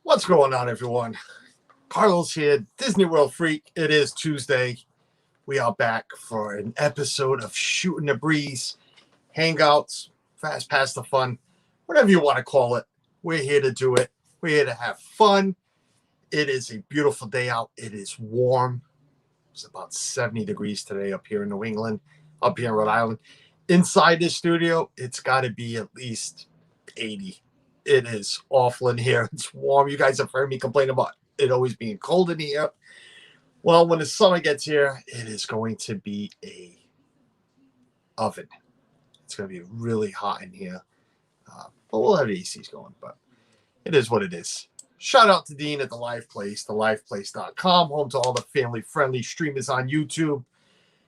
What's going on, everyone? Carlos here, Disney World Freak. It is Tuesday. We are back for an episode of Shooting the Breeze, Hangouts, Fastpass the Fun, whatever you want to call it. We're here to do it. We're here to have fun. It is a beautiful day out. It is warm. It's about 70 degrees today up here in New England, up here in Rhode Island. Inside this studio, it's got to be at least 80. It is awful in here. It's warm. You guys have heard me complain about it always being cold in here. Well, when the summer gets here, it is going to be a oven. It's going to be really hot in here. But we'll have the ACs going, but it is what it is. Shout out to Dean at The Live Place, theliveplace.com, home to all the family-friendly streamers on YouTube.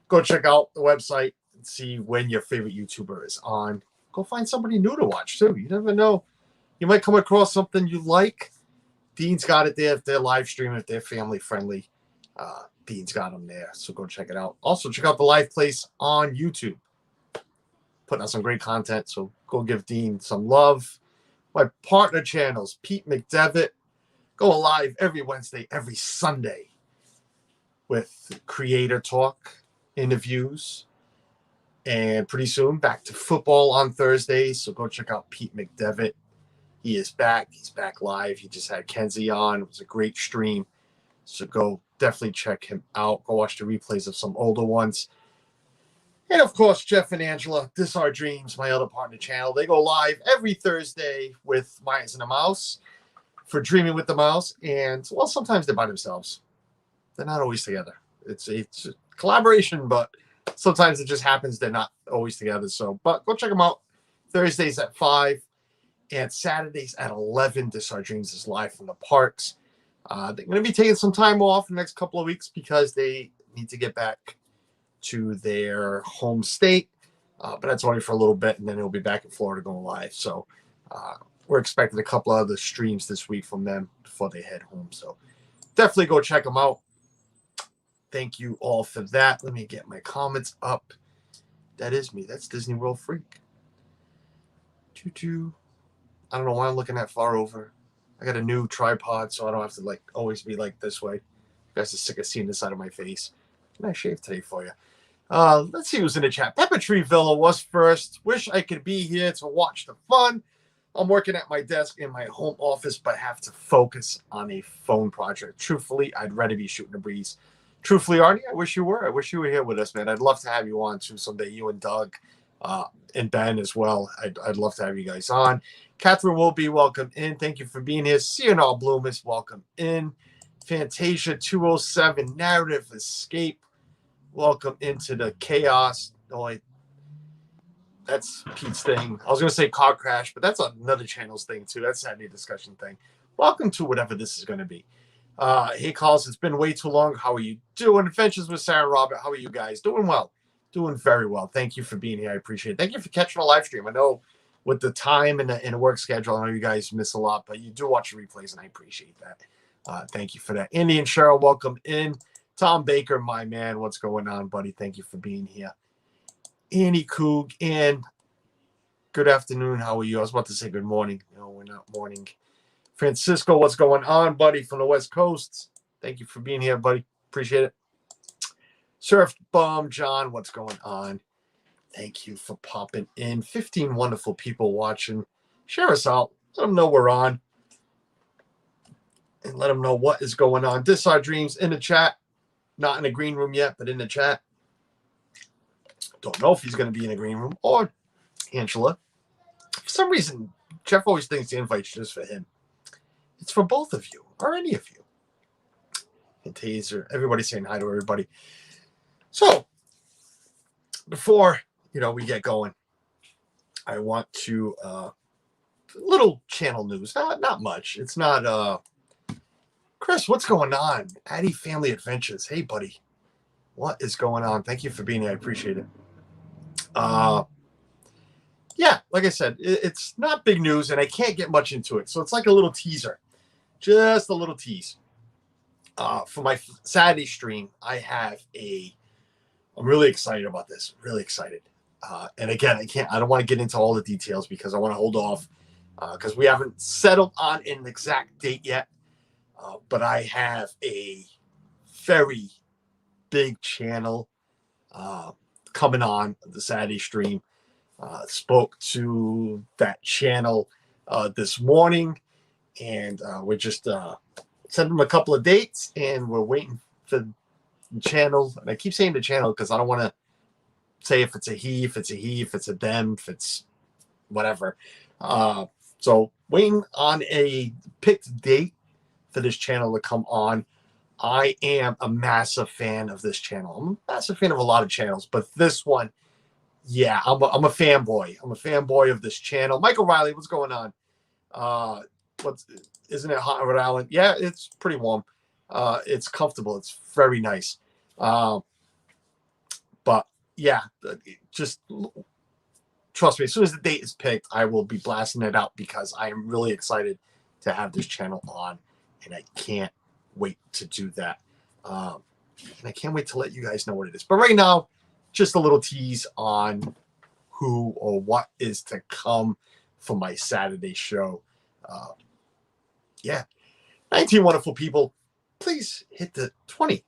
Go check out the website and see when your favorite YouTuber is on. Go find somebody new to watch, too. You never know. You might come across something you like. Dean's got it there. If they're live streaming, if they're family-friendly, Dean's got them there. So go check it out. Also, check out The Live Place on YouTube. Putting out some great content, so go give Dean some love. My partner channels, Pete McDevitt, go live every Wednesday, every Sunday with creator talk, interviews, and pretty soon back to football on Thursdays. So go check out Pete McDevitt. He is back. He's back live. He just had Kenzie on. It was a great stream. So go definitely check him out. Go watch the replays of some older ones. And, of course, Jeff and Angela, This Our Dreams, my other partner channel. They go live every Thursday with Myers and the Mouse for Dreaming with the Mouse. And, well, sometimes they're by themselves. They're not always together. It's a collaboration, but sometimes it just happens they're not always together. So, but go check them out. Thursdays at 5 and Saturdays at 11. This Our Dreams is live from the parks. They're going to be taking some time off in the next couple of weeks because they need to get back to their home state, but that's only for a little bit, and then they'll be back in Florida going live. So we're expecting a couple of other streams this week from them before they head home. So definitely go check them out. Thank you all for that. Let me get my comments up. That is me. That's Disney World Freak. I don't know why I'm looking that far over. I got a new tripod, so I don't have to always be this way. You guys are sick of seeing this side of my face. Can I shave today for you? Let's see who's in the chat. Pepper Villa was first. Wish I could be here to watch the fun. I'm working at my desk in my home office, but have to focus on a phone project. Truthfully, I'd rather be shooting the breeze. Truthfully, Arnie, I wish you were. I wish you were here with us, man. I'd love to have you on too someday. You and Doug and Ben as well. I'd love to have you guys on. Catherine will be welcome in. Thank you for being here. CNR Bloomis, welcome in. Fantasia 207, Narrative Escape. Welcome into the chaos. Oh, wait. That's Pete's thing. I was going to say Car Crash, but that's another channel's thing, too. That's a discussion thing. Welcome to whatever this is going to be. Hey, Carlos, it's been way too long. How are you doing? Adventures with Sarah and Robert. How are you guys? Doing well. Doing very well. Thank you for being here. I appreciate it. Thank you for catching a live stream. I know with the time and the work schedule, I know you guys miss a lot, but you do watch the replays, and I appreciate that. Thank you for that. Andy and Cheryl, welcome in. Tom Baker, my man, what's going on, buddy? Thank you for being here. Annie Coog, and good afternoon. How are you? I was about to say good morning. No, we're not morning. Francisco, what's going on, buddy, from the West Coast? Thank you for being here, buddy. Appreciate it. Surf Bum, John, what's going on? Thank you for popping in. 15 wonderful people watching. Share us out. Let them know we're on. And let them know what is going on. This Our Dreams in the chat. Not in the green room yet, but in the chat. Don't know if he's going to be in the green room or Angela. For some reason, Jeff always thinks the invite's just for him. It's for both of you or any of you. And Taser, everybody's saying hi to everybody. So, before we get going, I want to little channel news. Not much. It's not Chris, what's going on? Addie Family Adventures. Hey, buddy. What is going on? Thank you for being here. I appreciate it. Yeah, like I said, it's not big news, and I can't get much into it. So it's like a little teaser. Just a little tease. For my Saturday stream, I'm really excited about this. Really excited. And again, I don't want to get into all the details because I want to hold off because we haven't settled on an exact date yet. But I have a very big channel coming on the Saturday stream. Spoke to that channel this morning, and we're just sending them a couple of dates, and we're waiting for the channel. And I keep saying the channel because I don't want to say if it's a he, if it's a he, if it's a them, if it's whatever. So waiting on a picked date for this channel to come on. I am a massive fan of this channel. I'm a massive fan of a lot of channels, but this one, yeah, I'm a fanboy. I'm a fanboy of this channel. Michael Riley, what's going on? Isn't it hot in Rhode Island? Yeah, it's pretty warm. It's comfortable. It's very nice. But yeah, just trust me. As soon as the date is picked, I will be blasting it out because I am really excited to have this channel on, and I can't wait to do that. And I can't wait to let you guys know what it is. But right now, just a little tease on who or what is to come for my Saturday show. Yeah, 19 wonderful people. Please hit the 20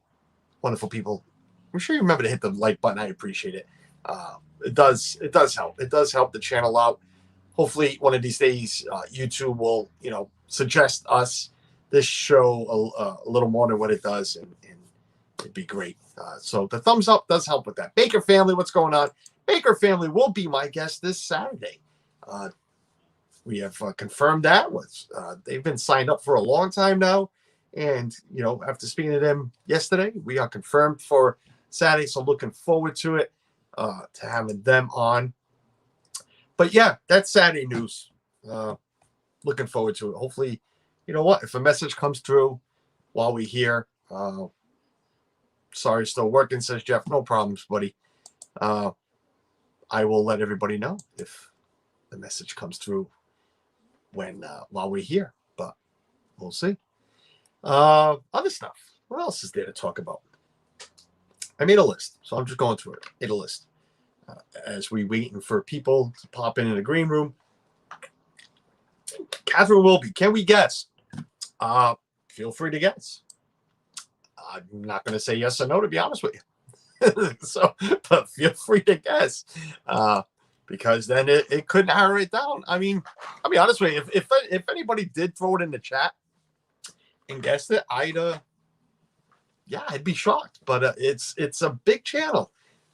wonderful people. I'm sure you remember to hit the like button. I appreciate it. It does help. It does help the channel out. Hopefully, one of these days, YouTube will, suggest us this show a little more than what it does, and it'd be great. So the thumbs up does help with that. Baker family, what's going on? Baker family will be my guest this Saturday. We have confirmed that. They've been signed up for a long time now. And, after speaking to them yesterday, we are confirmed for Saturday. So looking forward to it, to having them on. But yeah, that's Saturday news. Looking forward to it. Hopefully, you know what? If a message comes through while we're here, sorry, still working, says Jeff. No problems, buddy. I will let everybody know if the message comes through while we're here, but we'll see. Other stuff. What else is there to talk about? I made a list, so I'm just going through it. Made a list as we waiting for people to pop in the green room. Catherine Wilby, can we guess? Feel free to guess. I'm not going to say yes or no, to be honest with you. So, but feel free to guess, because then it could narrow it down. I mean, I'll be honest with you. If anybody did throw it in the chat and guessed it, I'd be shocked. But it's a big channel,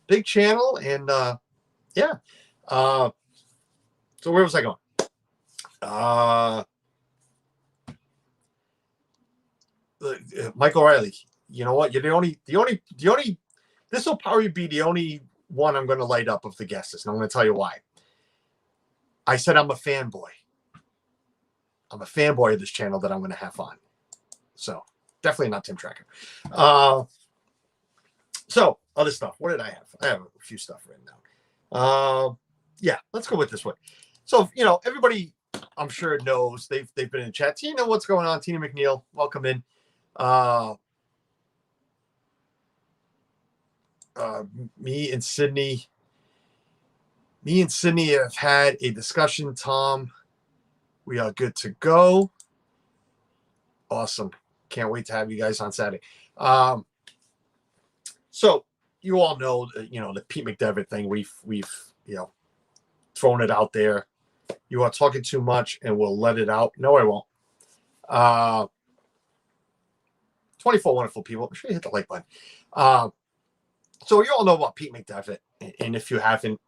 and yeah. So where was I going? Michael Riley. You know what? You're the only. This will probably be the only one I'm going to light up of the guesses, and I'm going to tell you why. I said I'm a fanboy. I'm a fanboy of this channel that I'm going to have on. So definitely not Tim Tracker. So other stuff. What did I have? I have a few stuff written down. Yeah, let's go with this one. So everybody, I'm sure knows they've been in chat. Tina, what's going on? Tina McNeil, welcome in. Me and Sydney have had a discussion. Tom, we are good to go. Awesome. Can't wait to have you guys on Saturday. So you all know, the Pete McDevitt thing. We've thrown it out there. You are talking too much, and we'll let it out. No, I won't. 24 wonderful people. Make sure you hit the like button. So you all know about Pete McDevitt, and if you haven't,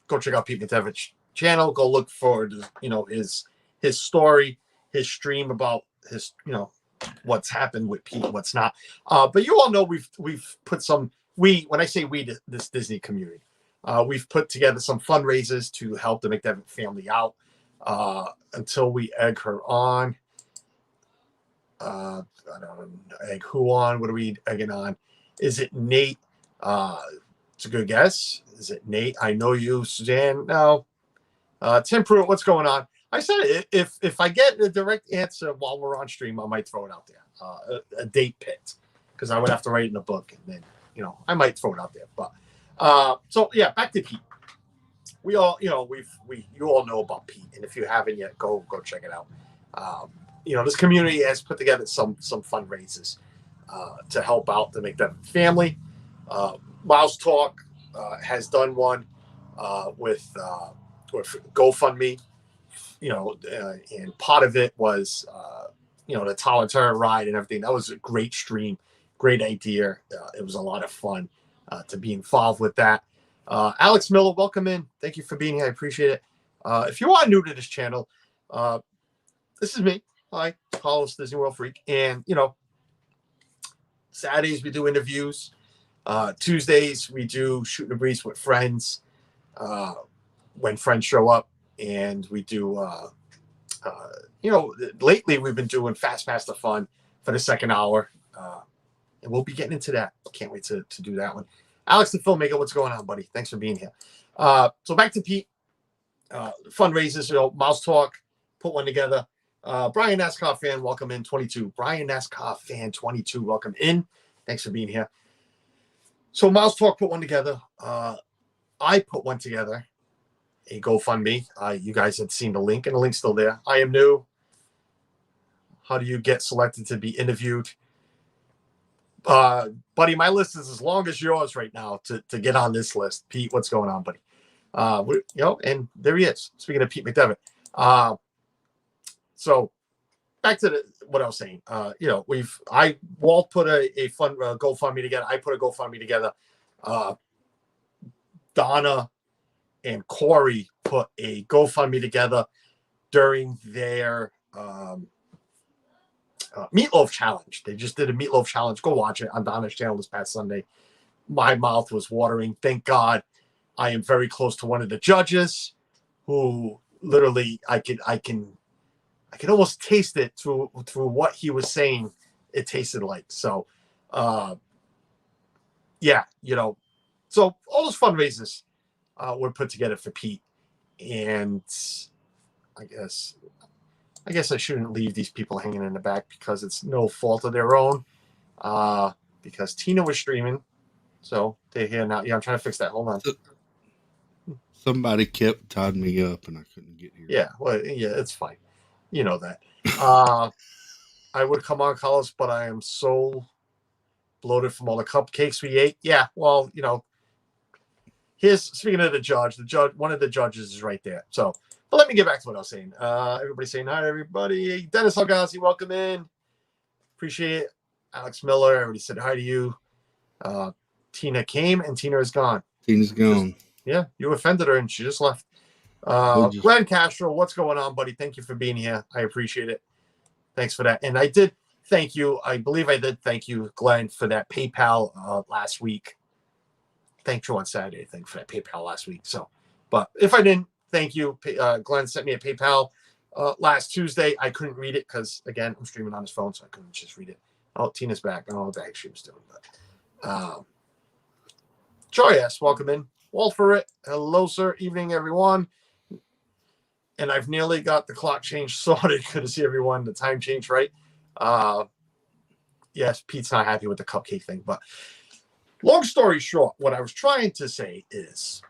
go check out Pete McDevitt's channel. Go look for his story, his stream about his what's happened with Pete, what's not. But you all know we've put some when I say we, this Disney community, we've put together some fundraisers to help the McDevitt family out until we egg her on. I don't know, egg who on? What are we egging on? Is it Nate? It's a good guess. Is it Nate? I know you, Suzanne. No. Tim Pruitt, what's going on? I said if I get a direct answer while we're on stream, I might throw it out there. A date picked, because I would have to write it in a book, and then I might throw it out there. But So yeah, back to Pete. We all, you all know about Pete, and if you haven't yet, go check it out. This community has put together some fundraisers to help out to make them family. Mouse Talk has done one with GoFundMe, and part of it was the Tower Turn ride and everything. That was a great stream, great idea. It was a lot of fun to be involved with that. Alex Miller, welcome in. Thank you for being here. I appreciate it. If you are new to this channel, this is me. Hi, Carlos, Disney World Freak. And, Saturdays we do interviews. Tuesdays we do Shooting the Breeze with friends when friends show up. And we do, lately we've been doing Fastpass the Fun for the second hour. And we'll be getting into that. Can't wait to do that one. Alex the Filmmaker, what's going on, buddy? Thanks for being here. So back to Pete. Fundraisers, Mouse Talk, put one together. Brian NASCAR fan, welcome in, 22. Brian NASCAR fan, 22, welcome in. Thanks for being here. So Mouse Talk put one together. I put one together, a GoFundMe. You guys had seen the link, and the link's still there. I am new. How do you get selected to be interviewed? Buddy, my list is as long as yours right now to get on this list. Pete, what's going on, buddy? And there he is. Speaking of Pete McDevitt. So back to what I was saying. Walt put a fun GoFundMe together. I put a GoFundMe together. Donna and Corey put a GoFundMe together during their Meatloaf Challenge. They just did a Meatloaf Challenge. Go watch it on Donna's channel this past Sunday. My mouth was watering. Thank God I am very close to one of the judges who literally I can almost taste it through what he was saying. It tasted like. So, so all those fundraisers were put together for Pete. And I guess I shouldn't leave these people hanging in the back because it's no fault of their own. Because Tina was streaming. So they're here now. Yeah, I'm trying to fix that. Hold on. Somebody kept tying me up and I couldn't get here. Yeah, it's fine. You know that. I would come on, Carlos, but I am so bloated from all the cupcakes we ate. Yeah, well, here's, speaking of the judge, one of the judges is right there. So, but let me get back to what I was saying. Everybody saying hi to everybody. Dennis Algassi, welcome in. Appreciate it. Alex Miller, everybody said hi to you. Tina came and Tina is gone. Tina's gone. You offended her and she just left. Glenn Castro, what's going on, buddy? Thank you for being here. I appreciate it. Thanks for that. And I did thank you. I believe I did thank you, Glenn, for that PayPal last week. Thank you on Saturday, I think, for that PayPal last week. So, but if I didn't, thank you. Glenn sent me a PayPal last Tuesday. I couldn't read it because, again, I'm streaming on his phone, so I couldn't just read it. Oh, Tina's back. I don't know what the heck she was doing. But Joy S, welcome in. Walt for it. Hello, sir. Evening, everyone. And I've nearly got the clock change sorted. Good to see everyone. The time change, right? Yes, Pete's not happy with the cupcake thing. But long story short, what I was trying to say is,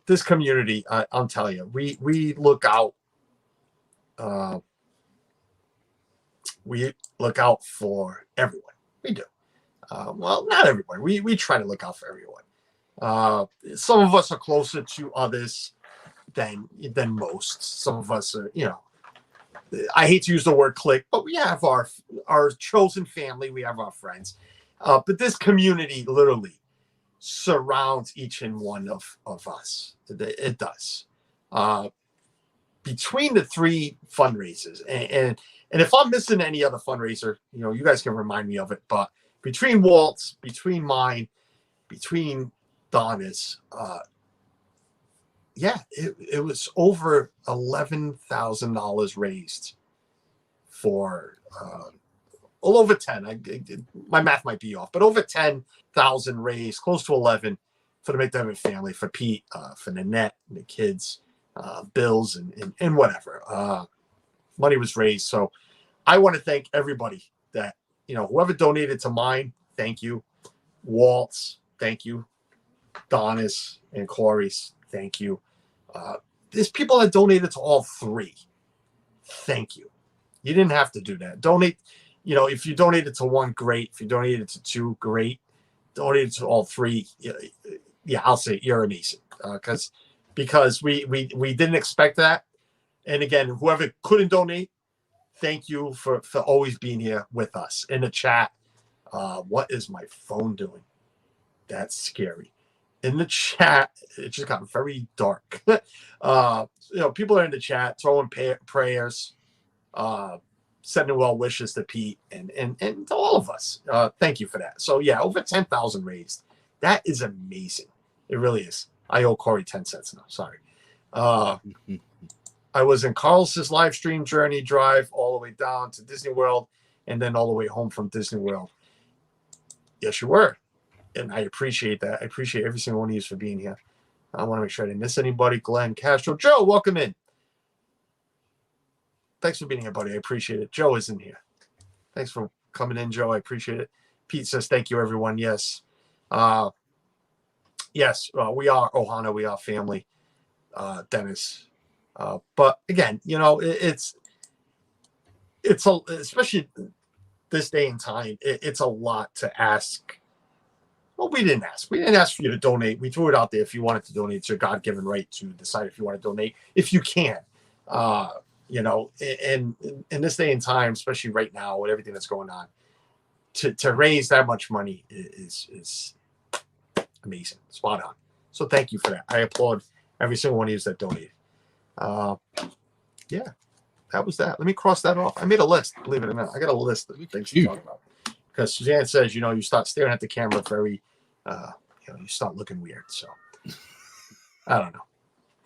this community, I'll tell you, we look out. We look out for everyone. We do. Well, not everyone. We try to look out for everyone. Some of us are closer to others than most. Some of us are, I hate to use the word clique, but we have our chosen family. We have our friends. But this community literally surrounds each and one of us. It does. Between the three fundraisers, and if I'm missing any other fundraiser, you guys can remind me of it. But between Walt's, between mine, between Donna's, it was over $11,000 raised for well, over 10. My math might be off, but over 10,000 raised, close to 11 for the McDevitt family, for Pete, for Nanette and the kids, bills and whatever. Money was raised. So I want to thank everybody that, whoever donated to mine, thank you. Waltz, thank you. Donna's and Corey's, thank you. There's people that donated to all three. Thank you. You didn't have to do that. Donate, if you donated to one, great. If you donated to two, great. Donated to all three, yeah, I'll say you're amazing. Because we didn't expect that. And again, whoever couldn't donate, thank you for always being here with us in the chat. What is my phone doing? That's scary. In the chat, it just got very dark. People are in the chat throwing prayers, sending well wishes to Pete and to all of us. Thank you for that. So yeah, over 10,000 raised. That is amazing. It really is. I owe Corey 10 cents now. Sorry. I was in Carlos's live stream journey drive all the way down to Disney World and then all the way home from Disney World. Yes, you were. And I appreciate that. I appreciate every single one of you for being here. I want to make sure I didn't miss anybody. Glenn Castro. Joe, welcome in. Thanks for being here, buddy. I appreciate it. Joe is in here. Thanks for coming in, Joe. I appreciate it. Pete says, thank you, everyone. Yes. Yes, we are Ohana. We are family. Dennis. But again, it's especially this day and time, it's a lot to ask. Well, we didn't ask. We didn't ask for you to donate. We threw it out there. If you wanted to donate, it's your God-given right to decide if you want to donate, if you can. And in this day and time, especially right now with everything that's going on, to raise that much money is amazing, spot on. So thank you for that. I applaud every single one of you that donated. Yeah, that was that. Let me cross that off. I made a list, believe it or not. I got a list of things to talk about. Because Suzanne says, you start staring at the camera very, you start looking weird. So I don't know.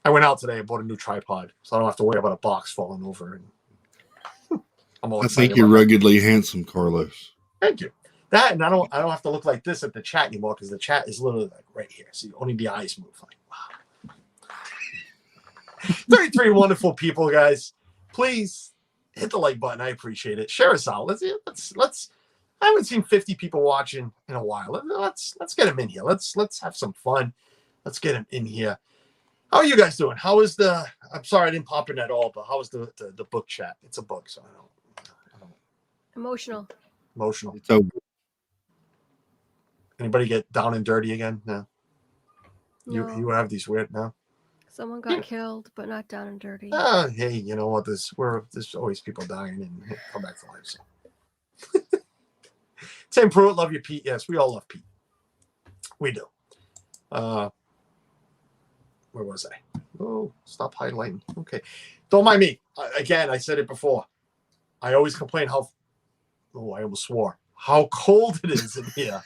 I went out today and bought a new tripod, so I don't have to worry about a box falling over. And I think you're ruggedly handsome, Carlos. Thank you. That, and I don't have to look like this at the chat anymore because the chat is literally like right here. See, only the eyes move. Like, wow. 33 wonderful people, guys. Please hit the like button. I appreciate it. Share us out. Let's. I haven't seen 50 people watching in a while. Let's get them in here. Let's have some fun. Let's get them in here. How are you guys doing? How is I'm sorry I didn't pop in at all, but how is the book chat? It's a book, so I don't. Emotional. It's over. Anybody get down and dirty again? No. No. You have these weird now. Someone got killed, but not down and dirty. Hey, you know what? There's always people dying and come back to life. So. Tim Pruitt, love you, Pete. Yes, we all love Pete. We do. Where was I? Oh, stop highlighting. Okay. Don't mind me. Again, I said it before. I always complain I almost swore. How cold it is in here.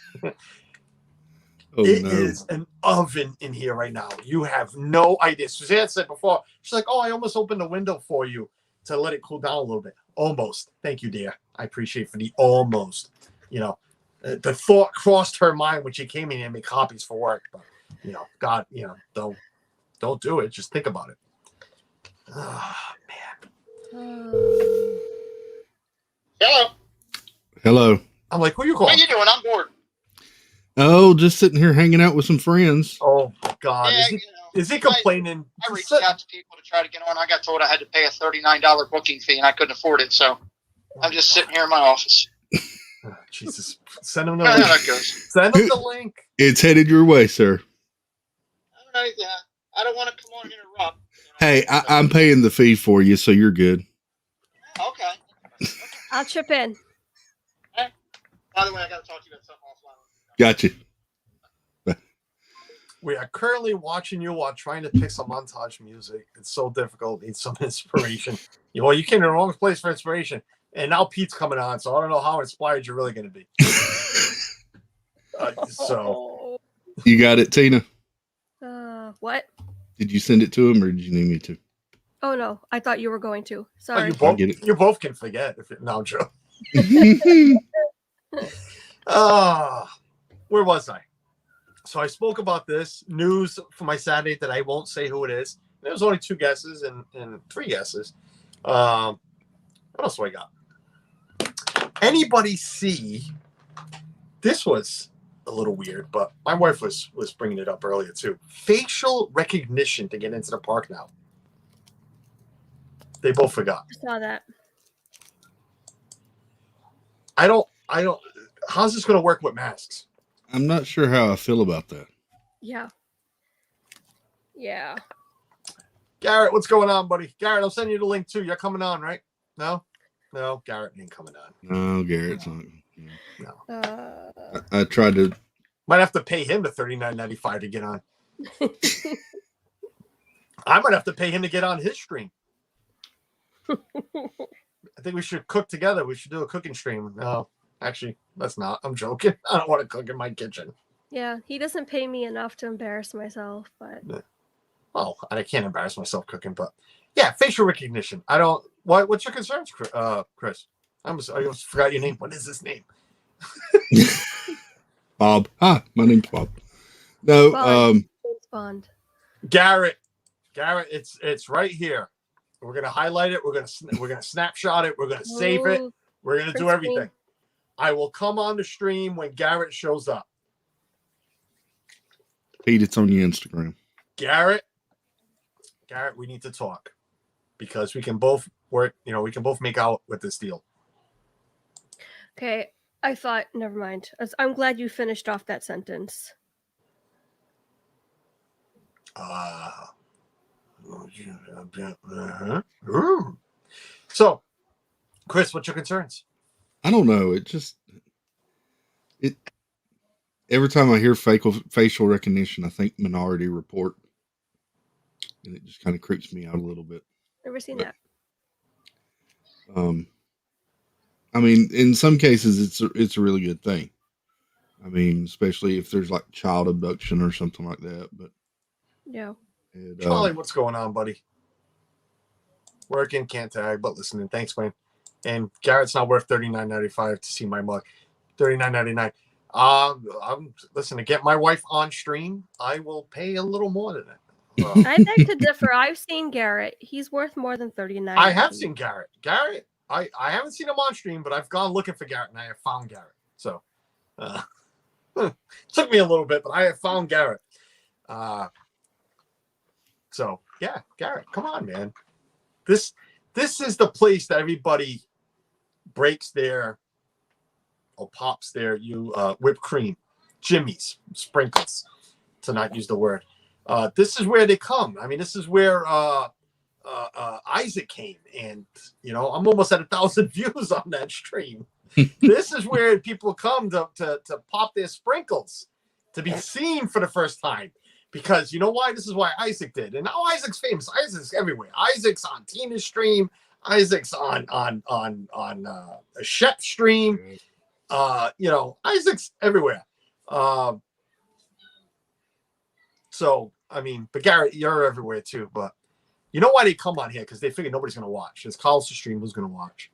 It is an oven in here right now. You have no idea. Suzanne said before, she's like, I almost opened the window for you to let it cool down a little bit. Almost. Thank you, dear. I appreciate for the almost. The thought crossed her mind when she came in here and made copies for work. But, God, don't do it. Just think about it. Oh, man. Hello. I'm like, who are you calling? What are you doing? I'm bored. Oh, just sitting here hanging out with some friends. Oh, my God. Yeah, is he complaining? I reached out to people to try to get on. I got told I had to pay a $39 booking fee, and I couldn't afford it. So I'm just sitting here in my office. Oh, Jesus. Send him the link. That goes. Send him the link. It's headed your way, sir. I don't want to come on and interrupt. Hey, I'm paying the fee for you, so you're good. Okay. I'll chip in. By the way, I got to talk to you about something offline. Gotcha. We are currently watching you while trying to pick some montage music. It's so difficult. Need some inspiration. You came in the wrong place for inspiration. And now Pete's coming on, so I don't know how inspired you're really going to be. So you got it, Tina? What? Did you send it to him, or did you need me to? Oh, no. I thought you were going to. Sorry. You both can forget. No, Joe. Where was I? So I spoke about this news for my Saturday that I won't say who it is. There was only 2 guesses and 3 guesses. What else do I got? Anybody see? This was a little weird, but my wife was bringing it up earlier too. Facial recognition to get into the park now. They both forgot. I saw that. I don't. How's this going to work with masks? I'm not sure how I feel about that. Yeah. Yeah. Garrett, what's going on, buddy? Garrett, I'll send you the link too. You're coming on, right? No, Garrett ain't coming on. No, Garrett's not. No. I tried to. Might have to pay him the $39.95 to get on. I might have to pay him to get on his stream. I think we should cook together. We should do a cooking stream. No, actually, let's not. I'm joking. I don't want to cook in my kitchen. Yeah, he doesn't pay me enough to embarrass myself, but Oh, I can't embarrass myself cooking, but yeah, facial recognition. I don't. What's your concerns, Chris? I almost forgot your name. What is his name? Bob. Hi, my name's Bob. No, Bond. Bond. Garrett, it's right here. We're gonna highlight it. We're gonna snapshot it. We're gonna save it. We're gonna do everything. I will come on the stream when Garrett shows up. Pete, it's on your Instagram. Garrett, we need to talk because we can both work. We can both make out with this deal. Okay, I thought. Never mind. I'm glad you finished off that sentence. So, Chris, what's your concerns? I don't know. It every time I hear facial recognition, I think Minority Report, and it just kind of creeps me out a little bit. Never seen that. I mean, in some cases, it's a really good thing. I mean, especially if there's like child abduction or something like that. But yeah, Charlie, what's going on, buddy? Working, can't tag, but listening. Thanks, man. And Garrett's not worth $39.95 to see my mug. $39.99. Listen, to get my wife on stream, I will pay a little more than that. I beg to differ. I've seen Garrett. He's worth more than $39. I have seen Garrett. I haven't seen him on stream, but I've gone looking for Garrett and I have found Garrett. So, took me a little bit, but I have found Garrett. So yeah, Garrett, come on, man. This is the place that everybody breaks their or pops their whipped cream, Jimmy's, sprinkles, to not use the word. This is where they come. I mean, this is where Isaac came, and I'm almost at 1,000 views on that stream. This is where people come to pop their sprinkles, to be seen for the first time. Because you know why? This is why Isaac did. And now Isaac's famous. Isaac's everywhere. Isaac's on Tina's stream. Isaac's on a Shep stream. Isaac's everywhere. So, I mean, but Garrett, you're everywhere too. But you know why they come on here? Because they figure nobody's going to watch. It's Carl's stream. Who's going to watch?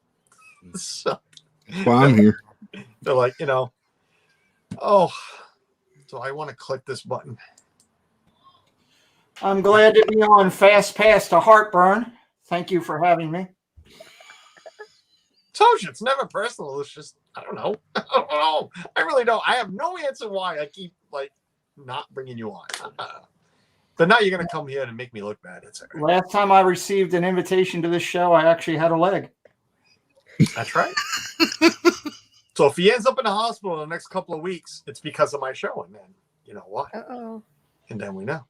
So, that's why I'm here. They're like, do I want to click this button? I'm glad to be on Fastpass to Heartburn. Thank you for having me. Told you, it's never personal. It's just, I don't know. I really don't. I have no answer why I keep not bringing you on. But now you're going to come here and make me look bad. It's all right. Last time I received an invitation to this show, I actually had a leg. That's right. So if he ends up in the hospital in the next couple of weeks, it's because of my show. And then, you know what? Uh-oh. And then we know.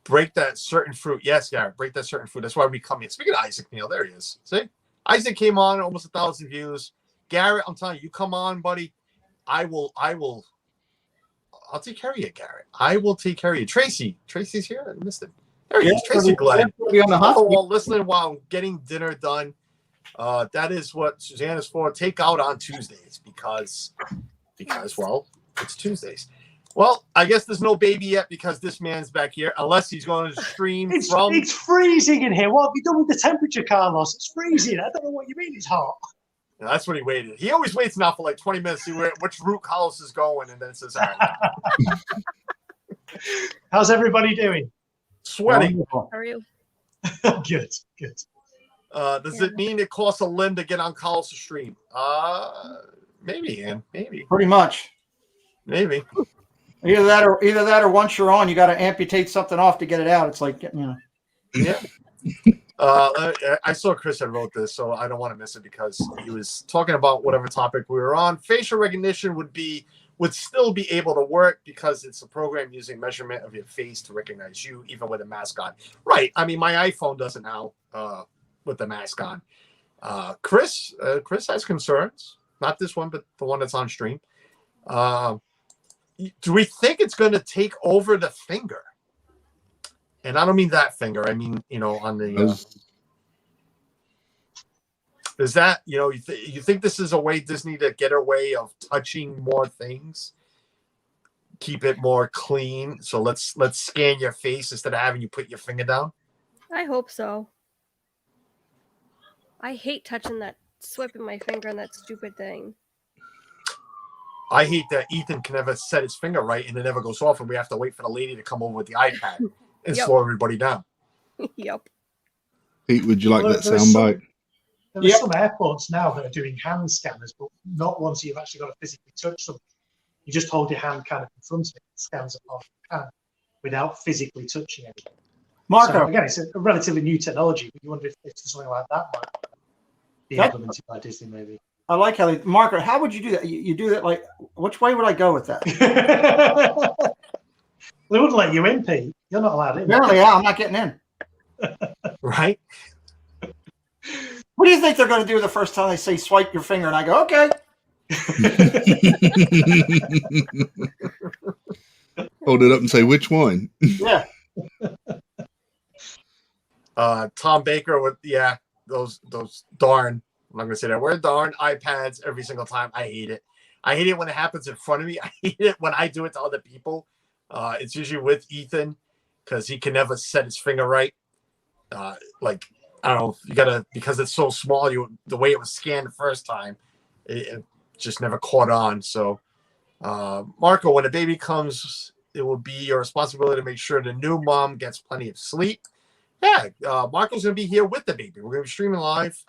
Break that certain fruit. Yes, Garrett, break that certain fruit. That's why we come here. Speaking of Isaac Neal, there he is. See? Isaac came on, almost 1,000 views. Garrett, I'm telling you, come on, buddy. I'll take care of you, Garrett. I will take care of you. Tracy's here. I missed him. There he is. Tracy Glenn. While listening while getting dinner done. That is what Suzanne is for. Take out on Tuesdays because well, it's Tuesdays. Well, I guess there's no baby yet because this man's back here, unless he's going to stream from. It's freezing in here. What have you done with the temperature, Carlos? It's freezing. I don't know what you mean. It's hot. Yeah, that's what he waited. He always waits now for like 20 minutes to see which route Carlos is going, and then says, all right. How's everybody doing? Sweating. How are you? Good. Does it mean it costs a limb to get on Carlos' stream? Maybe, Ann. Maybe. Pretty much. Maybe. Either that, or once you're on, you got to amputate something off to get it out. It's like, Yeah. I saw Chris had wrote this, so I don't want to miss it because he was talking about whatever topic we were on. Facial recognition would still be able to work because it's a program using measurement of your face to recognize you, even with a mask on. Right. I mean, my iPhone doesn't now with the mask on. Chris has concerns. Not this one, but the one that's on stream. Do we think it's going to take over the finger? And I don't mean that finger. I mean, on the. Is that you think this is a way Disney to get a way of touching more things, keep it more clean? So let's scan your face instead of having you put your finger down. I hope so. I hate touching that, swiping my finger on that stupid thing. I hate that Ethan can never set his finger right and it never goes off, and we have to wait for the lady to come over with the iPad and slow everybody down. Yep. Pete, would you like that soundbite? There are some airports now that are doing hand scanners, but not ones you've actually got to physically touch something. You just hold your hand kind of in front of it, it scans upon your hand without physically touching anything. Marco. So again, it's a relatively new technology, but you wonder if something like that might be implemented by Disney, maybe. I like how Marco, how would you do that? You do that like, which way would I go with that? They wouldn't let you in, Pete. You're not allowed in. Apparently, yeah, I'm not getting in. Right? What do you think they're going to do the first time they say swipe your finger? And I go, okay. Hold it up and say, which one? Yeah. Tom Baker with, those darn, I'm not going to say that word, darn iPads every single time. I hate it. I hate it when it happens in front of me. I hate it when I do it to other people. It's usually with Ethan because he can never set his finger right. I don't know, you gotta, because it's so small, the way it was scanned the first time, it just never caught on. So Marco, when a baby comes, it will be your responsibility to make sure the new mom gets plenty of sleep. Marco's gonna be here with the baby. We're gonna be streaming live,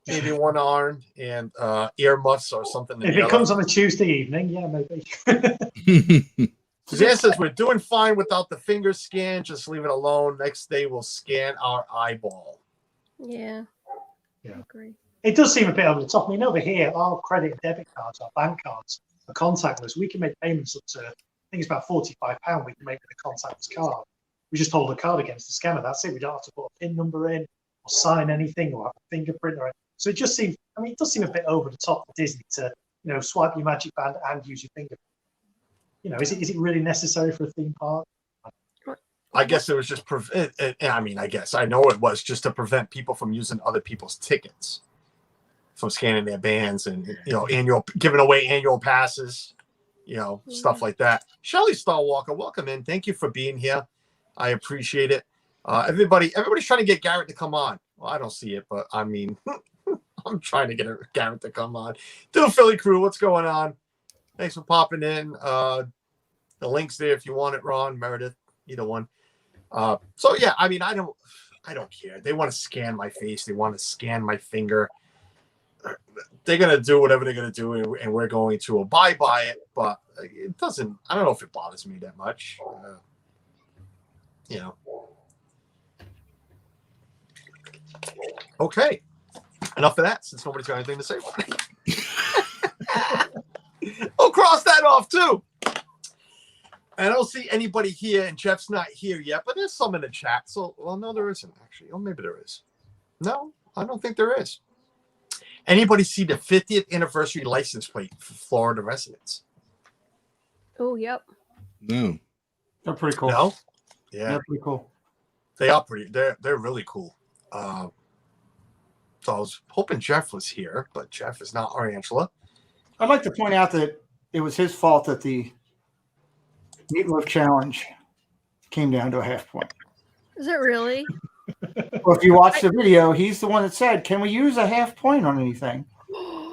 maybe one arm and earmuffs or something. If it comes on a Tuesday evening, maybe. Suzanne says we're doing fine without the finger scan, just leave it alone. Next day we'll scan our eyeball. Yeah. I agree. It does seem a bit over the top. I mean, over here, our credit and debit cards, our bank cards, are contactless. We can make payments up to, I think it's about £45 we can make with a contactless card. We just hold the card against the scanner. That's it. We don't have to put a PIN number in or sign anything or have a fingerprint or anything. So it just seems, it does seem a bit over the top for Disney to, swipe your magic band and use your fingerprint. Is it really necessary for a theme park? I guess it was just, I know it was just to prevent people from using other people's tickets, from scanning their bands and, giving away annual passes, stuff like that. Shelly Starwalker, welcome in. Thank you for being here. I appreciate it. Everybody's trying to get Garrett to come on. Well, I don't see it, but I'm trying to get Garrett to come on. Dude, Philly Crew, what's going on? Thanks for popping in. The link's there if you want it, Ron, Meredith, either one. I don't care. They want to scan my face. They want to scan my finger. They're going to do whatever they're going to do, and we're going to abide by it. But it doesn't, I don't know if it bothers me that much. Okay. Enough of that, since nobody's got anything to say. I'll cross that off, too. I don't see anybody here, and Jeff's not here yet, but there's some in the chat. So, no, there isn't, actually. Oh, maybe there is. No, I don't think there is. Anybody see the 50th anniversary license plate for Florida residents? Oh, yep. No. They're pretty cool. No? Yeah. They're pretty cool. They are they're really cool. So I was hoping Jeff was here, but Jeff is not, or Angela. I'd like to point out that it was his fault that the Meatloaf Challenge came down to a half point. Is it really? Well, if you watch the video, he's the one that said, can we use a half point on anything?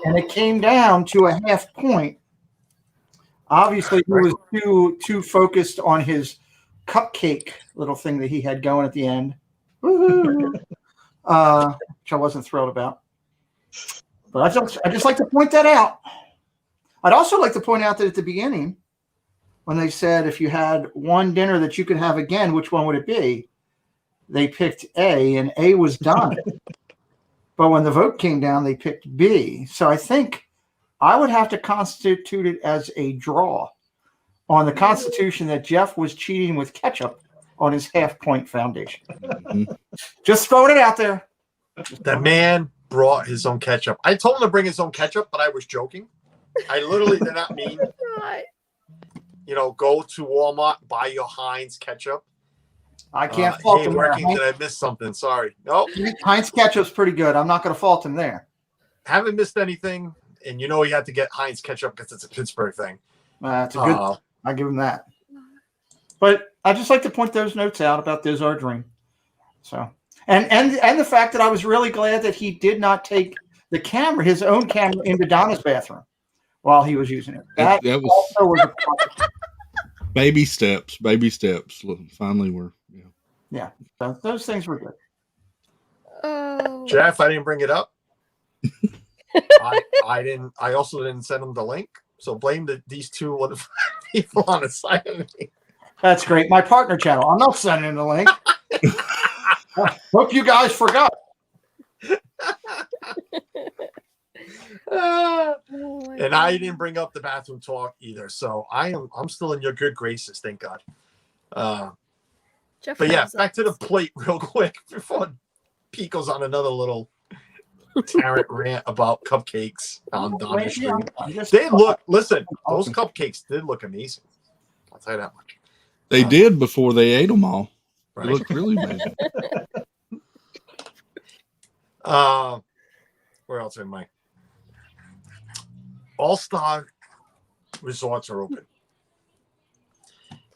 And it came down to a half point. Obviously, he was too focused on his cupcake little thing that he had going at the end. Woo-hoo. Which I wasn't thrilled about. But I just like to point that out. I'd also like to point out that at the beginning, when they said if you had one dinner that you could have again, which one would it be? They picked A, and A was done. But when the vote came down, they picked B. So I think I would have to constitute it as a draw on the constitution that Jeff was cheating with ketchup on his half-point foundation. Mhm. Just throwing it out there. The man brought his own ketchup. I told him to bring his own ketchup, but I was joking. I literally did not mean, go to Walmart, buy your Heinz ketchup. I can't fault hey, him working, there. did I miss something? Sorry. Nope. Heinz ketchup's pretty good. I'm not going to fault him there. Haven't missed anything. And he had to get Heinz ketchup because it's a Pittsburgh thing. It's a good. I give him that. But I just like to point those notes out about those our dream. So and the fact that I was really glad that he did not take the camera, his own camera, into Donna's bathroom while he was using it. That was also was a problem. baby steps. Finally, Yeah. So those things were good. Oh. Jeff, I didn't bring it up. I didn't. I also didn't send him the link. So blame these two people on the side of me. That's great. My partner channel. I'm not sending the link. Hope you guys forgot. And I didn't bring up the bathroom talk either. So I'm still in your good graces, thank God. Jeff But yeah, knows back to the us. plate real quick before Pete goes on another little Tarrant rant about cupcakes on Donna's Street. They look, listen, those cupcakes did look amazing. I'll tell you that much. They did before they ate them all. Right? They looked really amazing. Where else am I? All-Star resorts are open.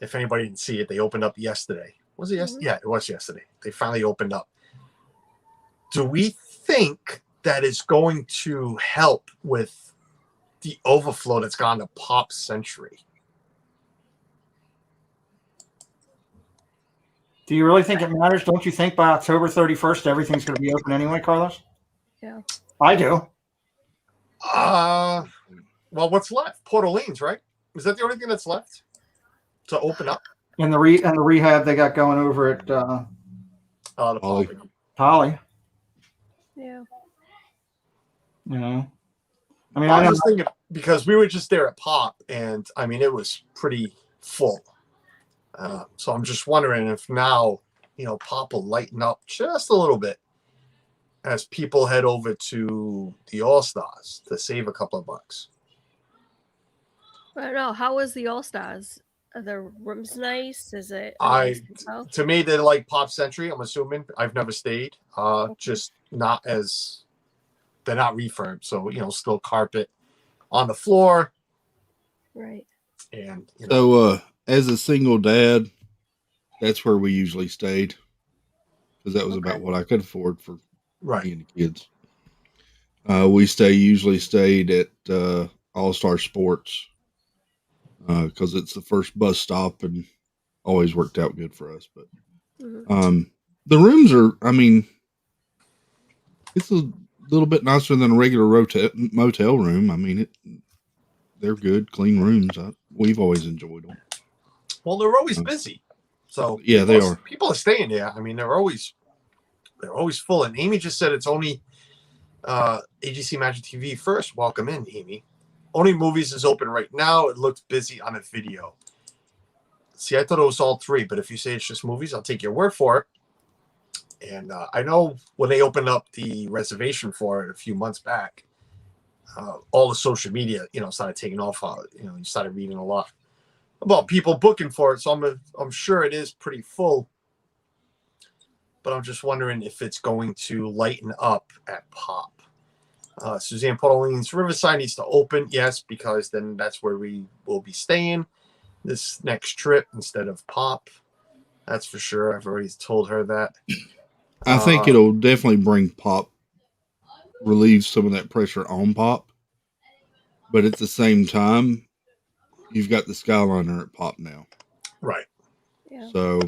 If anybody didn't see it, they opened up yesterday. Was it yesterday? Yeah, it was yesterday. They finally opened up. Do we think that is going to help with the overflow that's gone to Pop Century? Do you really think it matters? Don't you think by October 31st everything's going to be open anyway, Carlos? Yeah. I do. Well, what's left? Port Orleans, right? Is that the only thing that's left to open up? And the rehab they got going over at The Poly. Poly. Yeah. You know, I was just thinking because we were just there at Pop, and I mean it was pretty full. So I'm just wondering if now Pop will lighten up just a little bit as people head over to the All Stars to save a couple of bucks. I don't know. How was the All Stars? Are the rooms nice? Is it? To me, they're like Pop Century. I'm assuming. I've never stayed. Just not as they're not refurbed, so still carpet on the floor. Right. And So, as a single dad, that's where we usually stayed because that was about what I could afford for me and the kids. We usually stayed at All Star Sports because it's the first bus stop and always worked out good for us. But the rooms are, it's a little bit nicer than a regular motel room. I mean, they're good, clean rooms. We've always enjoyed them. Well, they're always busy. So yeah, they are. People are staying there. I mean, they're always full. And Amy just said it's only AGC Magic TV first. Welcome in, Amy. Only Movies is open right now. It looks busy on a video. See, I thought it was all three, but if you say it's just Movies, I'll take your word for it. And I know when they opened up the reservation for it a few months back, all the social media, started taking off. You started reading a lot about people booking for it. So I'm sure it is pretty full. But I'm just wondering if it's going to lighten up at Pop. Suzanne Port Orleans Riverside needs to open, yes, because then that's where we will be staying this next trip instead of Pop. That's for sure. I've already told her that. I think it'll definitely bring Pop, relieve some of that pressure on Pop. But at the same time, you've got the Skyliner at Pop now. Right. Yeah. So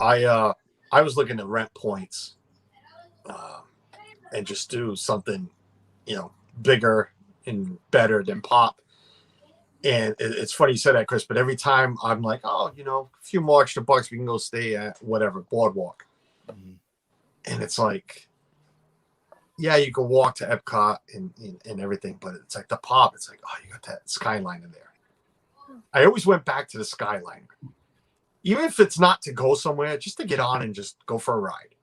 I was looking to rent points and just do something, bigger and better than Pop. And it's funny you said that, Chris, but every time I'm like, oh, a few more extra bucks, we can go stay at whatever, Boardwalk. Mm-hmm. And it's like, yeah, you can walk to Epcot and everything, but it's like the pop. It's like, oh, you got that skyline in there. I always went back to the skyline. Even if it's not to go somewhere, just to get on and just go for a ride.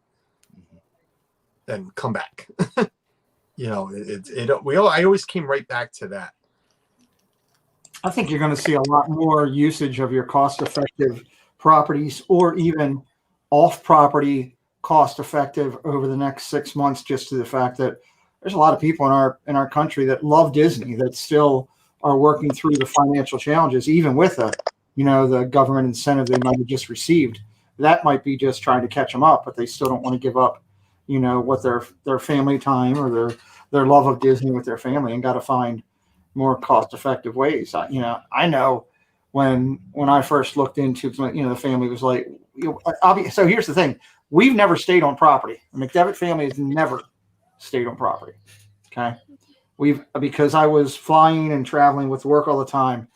Then come back. I always came right back to that. I think you're going to see a lot more usage of your cost-effective properties, or even off-property cost-effective over the next 6 months, just to the fact that there's a lot of people in our country that love Disney that still are working through the financial challenges, even with the government incentive they might have just received. That might be just trying to catch them up, but they still don't want to give up, what their family time or their love of Disney with their family, and got to find more cost-effective ways. I know when I first looked into, the family was like, so here's the thing. We've never stayed on property. The McDevitt family has never stayed on property. Okay. Because I was flying and traveling with work all the time,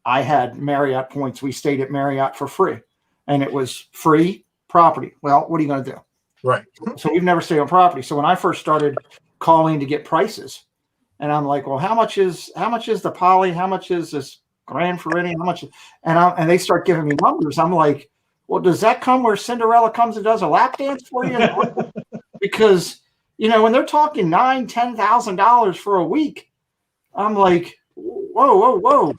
I had Marriott points. We stayed at Marriott for free, and it was free property. Well, what are you going to do? Right. So we've never stayed on property. So when I first started calling to get prices, and I'm like, well, how much is the Poly? How much is this Grand Floridian? How much? And they start giving me numbers. I'm like, well, does that come where Cinderella comes and does a lap dance for you? Because when they're talking $9,000-$10,000 for a week, I'm like, whoa.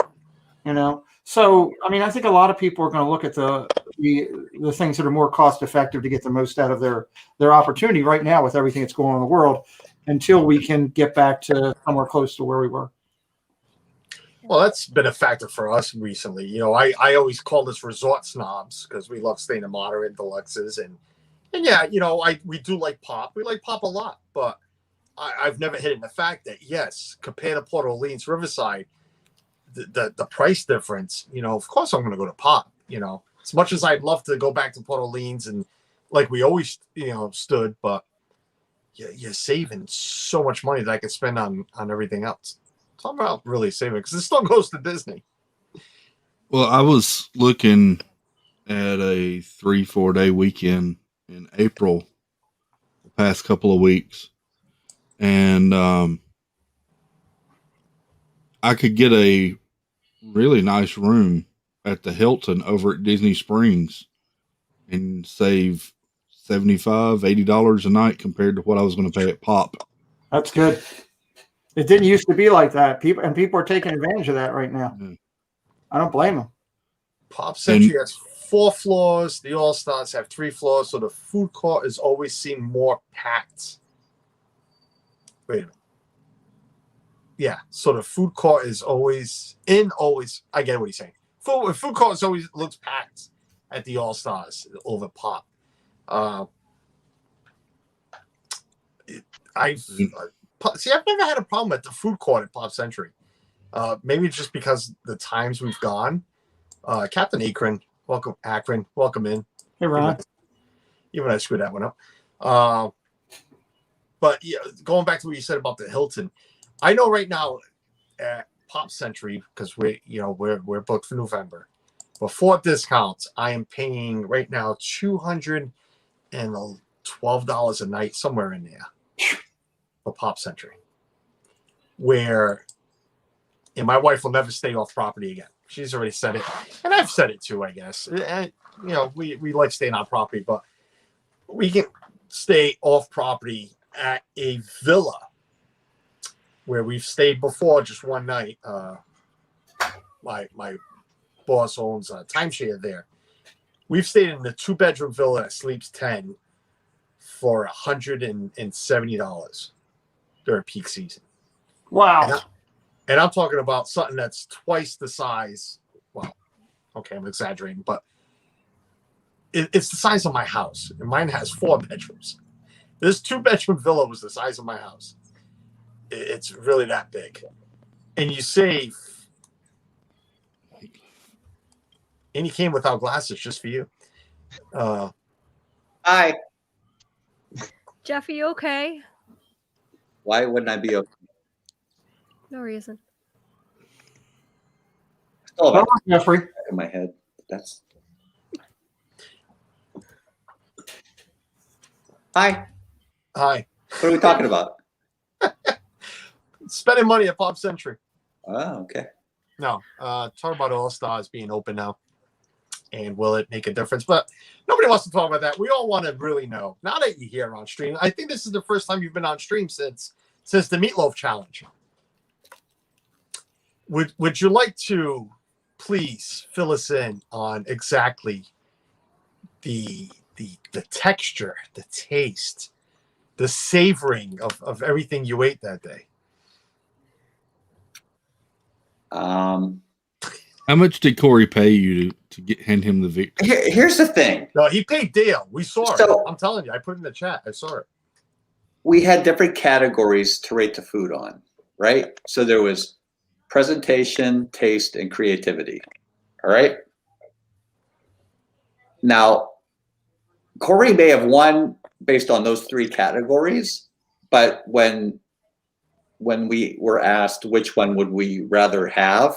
So I think a lot of people are going to look at the things that are more cost effective to get the most out of their opportunity right now with everything that's going on in the world, until we can get back to somewhere close to where we were. Well, that's been a factor for us recently. I always call this resort snobs because we love staying in moderate deluxes, and yeah, we do like Pop. We like Pop a lot, but I've never hidden the fact that, yes, compared to Port Orleans, Riverside, the price difference, of course I'm going to go to Pop. As much as I'd love to go back to Port Orleans and like we always stood, but you're saving so much money that I could spend on everything else. So I'm not really saving because it still goes to Disney. Well, I was looking at a 3-4 day weekend in April the past couple of weeks, and I could get a really nice room at the Hilton over at Disney Springs and save $75-$80 a night compared to what I was going to pay at Pop. That's good. It didn't used to be like that. People are taking advantage of that right now. Yeah. I don't blame them. Pop Century has 4 floors. The All Stars have 3 floors, so the food court is always seen more packed. Wait a minute. Yeah, so the food court is always. I get what he's saying. Food court is always looks packed at the All Stars over Pop. I've never had a problem at the food court at Pop Century. Maybe just because the times we've gone. Captain Akron, welcome in. Hey, Ron. Even I screwed that one up. But yeah, going back to what you said about the Hilton, I know right now at Pop Century, because we're booked for November. Before discounts, I am paying right now $212 a night, somewhere in there, for Pop Century. And my wife will never stay off property again. She's already said it, and I've said it too, I guess. And, we like staying on property, but we can stay off property at a villa where we've stayed before just one night. My boss owns a timeshare there. We've stayed in the 2-bedroom villa that sleeps 10 for $170 during peak season. Wow. And I'm talking about something that's twice the size. Well, okay, I'm exaggerating, but it's the size of my house. And mine has 4 bedrooms. This 2-bedroom villa was the size of my house. It's really that big. And you save. And he came without glasses just for you. Hi. Jeff, are you okay? Why wouldn't I be okay? No reason. all about Jeffrey. in my head. That's Hi. Hi. What are we talking about? Spending money at Pop Century. Oh, okay. No, talk about All Stars being open now, and will it make a difference? But nobody wants to talk about that. We all want to really know. Now that you're here on stream, I think this is the first time you've been on stream since the Meatloaf Challenge. Would you like to please fill us in on exactly the texture, the taste, the savoring of everything you ate that day? How much did Corey pay you to hand him the victory? Here's the thing. No, he paid Dale. We saw it. I'm telling you, I put it in the chat. I saw it. We had different categories to rate the food on, right? So there was presentation, taste, and creativity. All right. Now, Corey may have won based on those three categories, but when we were asked which one would we rather have,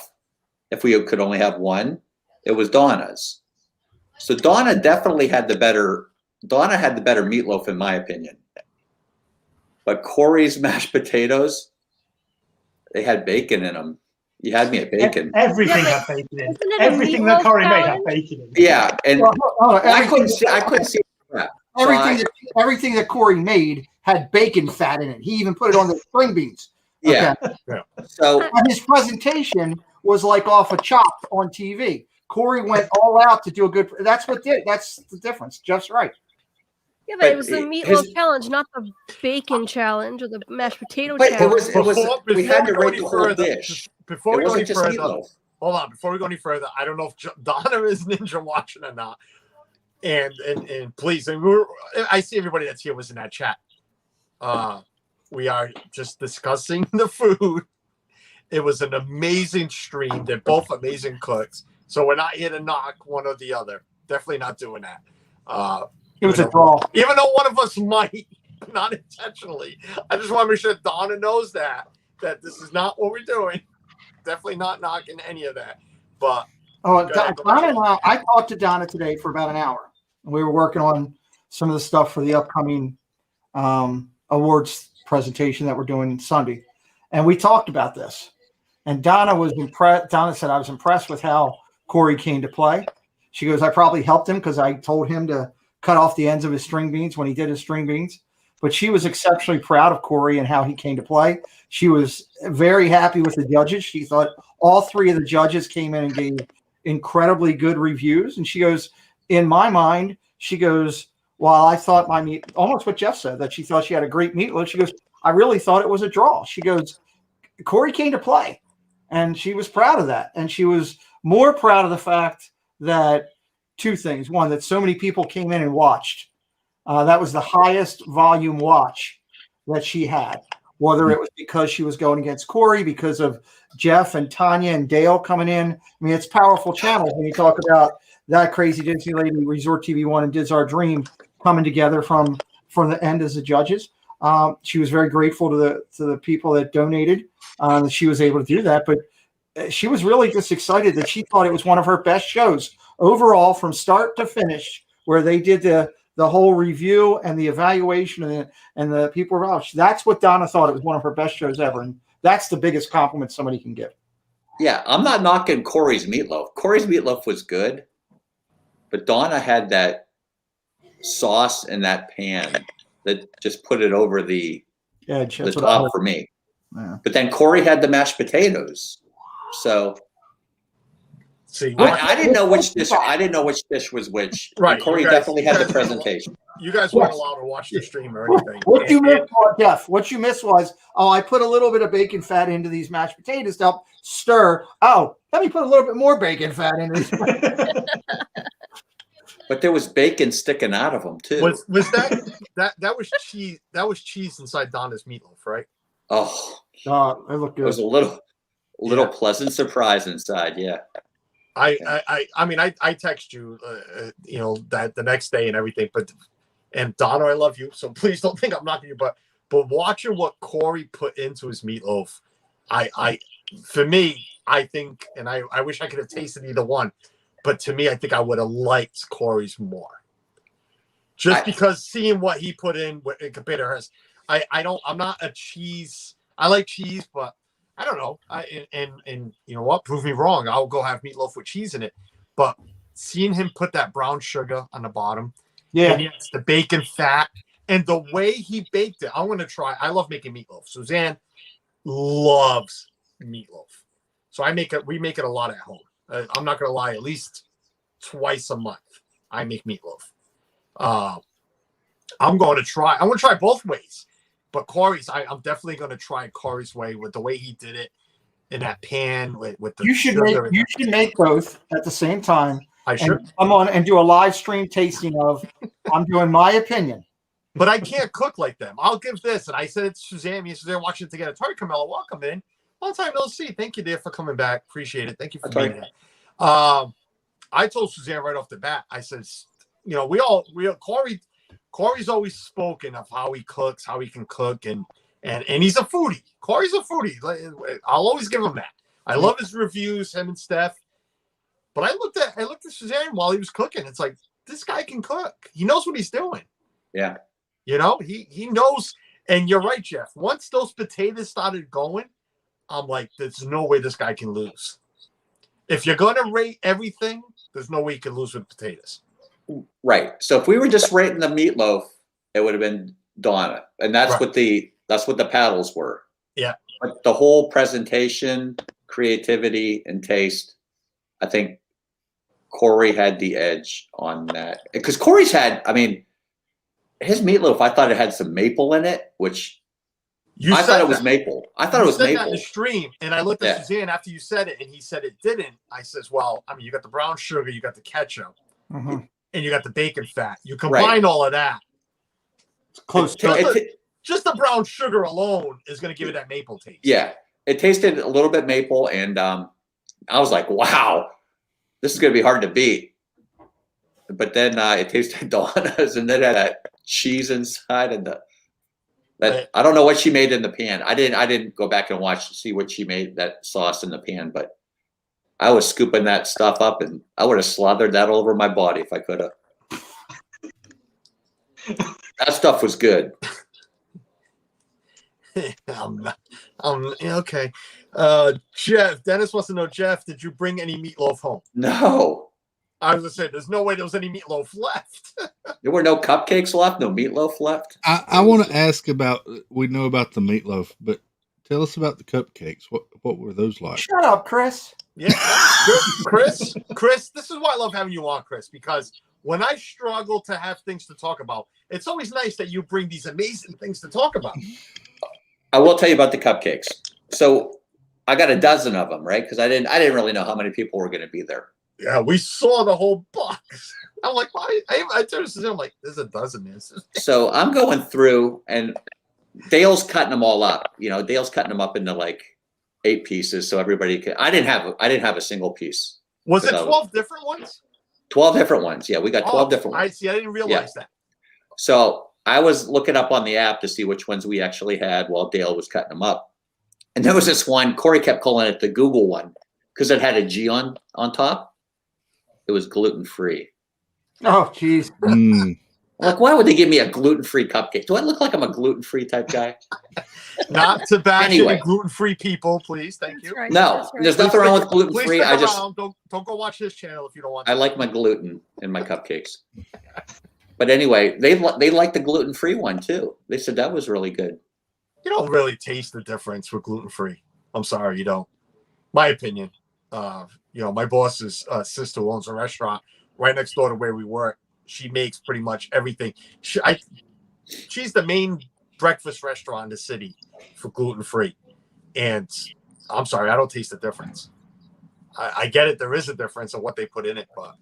if we could only have one, it was Donna's. So Donna definitely had the better meatloaf, in my opinion. But Corey's mashed potatoes, they had bacon in them. You had me at bacon. Everything had bacon in it. Everything that Corey made had bacon in it. Yeah, and I couldn't see that. Everything that Corey made had bacon fat in it. He even put it on the string beans. Yeah. Okay. So and his presentation was like off a chop on TV. Corey went all out to do a good. That's the difference. Jeff's right. Yeah, but it was the meatloaf challenge, not the bacon challenge or the mashed potato challenge. We had to rate the whole dish. Before we go any further, hold on. Before we go any further, I don't know if Donna is ninja watching or not. And please, I see everybody that's here was in that chat. We are just discussing the food. It was an amazing stream. They're both amazing cooks. So we're not here to knock one or the other. Definitely not doing that. It was a draw. Even though one of us might, not intentionally. I just want to make sure Donna knows that this is not what we're doing. Definitely not knocking any of that. But Donna and I talked to Donna today for about an hour. We were working on some of the stuff for the upcoming awards presentation that we're doing Sunday. And we talked about this. And Donna was impressed. Donna said, I was impressed with how Corey came to play. She goes, I probably helped him because I told him to cut off the ends of his string beans when he did his string beans. But she was exceptionally proud of Corey and how he came to play. She was very happy with the judges. She thought all three of the judges came in and gave incredibly good reviews. And she goes, in my mind, she goes, while I thought my meat, almost what Jeff said, that she thought she had a great meatloaf, she goes, I really thought it was a draw. She goes, Corey came to play. And she was proud of that. And she was more proud of the fact that two things. One, that so many people came in and watched. That was the highest volume watch that she had, whether it was because she was going against Corey, because of Jeff and Tanya and Dale coming in. I mean, it's powerful channels when you talk about That Crazy Disney Lady, Resort TV 1, and Diz Our Dream coming together from the end as the judges. She was very grateful to the people that donated that she was able to do that. But she was really just excited that she thought it was one of her best shows overall from start to finish, where they did the whole review and the evaluation and the people were out. That's what Donna thought. It was one of her best shows ever. And that's the biggest compliment somebody can give. Yeah, I'm not knocking Corey's meatloaf. Corey's meatloaf was good, but Donna had that sauce in that pan that just put it over the top for me. Yeah. But then Corey had the mashed potatoes. So see, I didn't know which dish. I didn't know which dish was which. Right, And Corey definitely had the presentation. You guys weren't allowed to watch the stream or anything. What you missed, Jeff? What you missed was, I put a little bit of bacon fat into these mashed potatoes to help stir. Oh, let me put a little bit more bacon fat into these. But there was bacon sticking out of them too. Was that was cheese? That was cheese inside Donna's meatloaf, right? Oh, it looked good. It was a little pleasant surprise inside. Yeah. I mean, I text you, that the next day and everything, and Donna, I love you, so please don't think I'm knocking you, but watching what Corey put into his meatloaf, for me, I think, and I wish I could have tasted either one, but to me, I think I would have liked Corey's more. Just because seeing what he put in compared to hers, I'm not a cheese. I like cheese, but I don't know. And you know what? Prove me wrong. I'll go have meatloaf with cheese in it. But seeing him put that brown sugar on the bottom, and yes, the bacon fat, and the way he baked it, I'm gonna try. I love making meatloaf. Suzanne loves meatloaf, so we make it a lot at home. I'm not gonna lie, at least twice a month I make meatloaf. I'm going to try. I want to try both ways, but Corey's. I'm definitely going to try Corey's way with the way he did it in that pan with the. You should make both at the same time. I should come on and do a live stream tasting of. I'm doing my opinion, but I can't cook like them. I'll give this, and I said it to Suzanne. Suzanne watching it together. Tori Carmelo, welcome in. Long time no see. Thank you, dear, for coming back. Appreciate it. Thank you for being here. I told Suzanne right off the bat. I said, you know, Corey's always spoken of how he cooks, how he can cook, and he's a foodie. Corey's a foodie. I'll always give him that. I love his reviews, him and Steph. But I looked at Suzanne while he was cooking. It's like, this guy can cook. He knows what he's doing. Yeah. You know, he knows. And you're right, Jeff. Once those potatoes started going, I'm like, there's no way this guy can lose. If you're going to rate everything, there's no way you can lose with potatoes. Right. So if we were just rating the meatloaf, it would have been Donna, and that's what the paddles were. Yeah. But the whole presentation, creativity, and taste, I think Corey had the edge on that, because Corey's had. I mean, his meatloaf. I thought it had some maple in it, which I thought it was maple. I thought it was maple. That in the stream, and I looked at Suzanne after you said it, and he said it didn't. I says, well, I mean, you got the brown sugar, you got the ketchup. Mm-hmm. And you got the bacon fat. You combine all of that. It's close to just the brown sugar alone is going to give it that maple taste. Yeah, it tasted a little bit maple, and I was like, "Wow, this is going to be hard to beat." But then it tasted Donna's, and then it had that cheese inside, and I don't know what she made in the pan. I didn't go back and watch to see what she made that sauce in the pan, but I was scooping that stuff up, and I would have slathered that all over my body if I could have. That stuff was good. Okay. Jeff, Dennis wants to know, Jeff, did you bring any meatloaf home? No. I was going to say, there's no way there was any meatloaf left. There were no cupcakes left, no meatloaf left. I want to ask about, we know about the meatloaf, but tell us about the cupcakes. What were those like? Shut up, Chris. Yeah, Chris, this is why I love having you on, Chris, because when I struggle to have things to talk about, it's always nice that you bring these amazing things to talk about. I will tell you about the cupcakes. So I got a dozen of them, right? Because I didn't really know how many people were going to be there. Yeah, we saw the whole box. I'm like, why? I turned to Suzanne, I'm like, there's a dozen there. So I'm going through, and Dale's cutting them all up. You know, Dale's cutting them up into like 8 pieces, so everybody could. I didn't have a single piece. Was it 12 different ones? 12 different ones. Yeah, we got 12 different ones. I see. I didn't realize that. So I was looking up on the app to see which ones we actually had while Dale was cutting them up, and there was this one. Corey kept calling it the Google one because it had a G on top. It was gluten-free. Oh, jeez. Like, why would they give me a gluten-free cupcake? Do I look like I'm a gluten-free type guy? Not to bash any gluten-free people, please. Thank you. Right. No, there's nothing wrong with gluten-free. I just don't go watch this channel if you don't want to. I like my gluten in my cupcakes. But anyway, they like the gluten-free one too. They said that was really good. You don't really taste the difference with gluten-free. I'm sorry, you don't. My opinion. You know, my boss's sister who owns a restaurant right next door to where we work. She makes pretty much everything. She's the main breakfast restaurant in the city for gluten-free. And I'm sorry, I don't taste the difference. I get it. There is a difference in what they put in it, but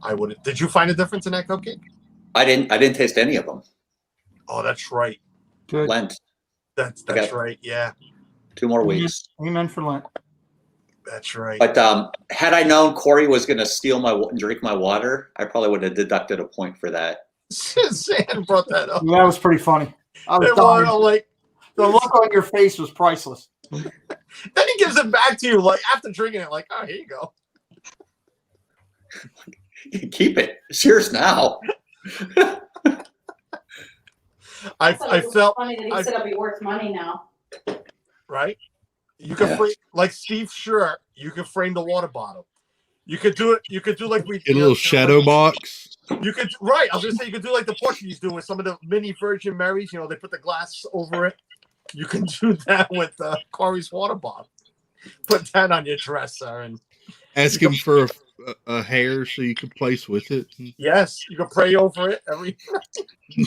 I wouldn't. Did you find a difference in that cupcake? I didn't taste any of them. Oh, that's right. Good. Lent. That's right. Yeah. 2 more weeks. Amen for Lent. That's right. But had I known Corey was going to drink my water, I probably would have deducted a point for that. Sam brought that up. That was pretty funny. I was like, the look on your face was priceless. Then he gives it back to you, like after drinking it, like, oh, here you go. Keep it. It's yours now. I felt funny that he said it'll be worth money now. Right. You can frame, like Steve Sure. You can frame the water bottle. You could do it. You could do like we a little shadow box. You could I was gonna say you could do like the Portuguese do with some of the mini Virgin Marys. They put the glass over it. You can do that with Corey's water bottle. Put that on your dresser and ask him for a hair so you can place with it. Yes, you can pray over it every.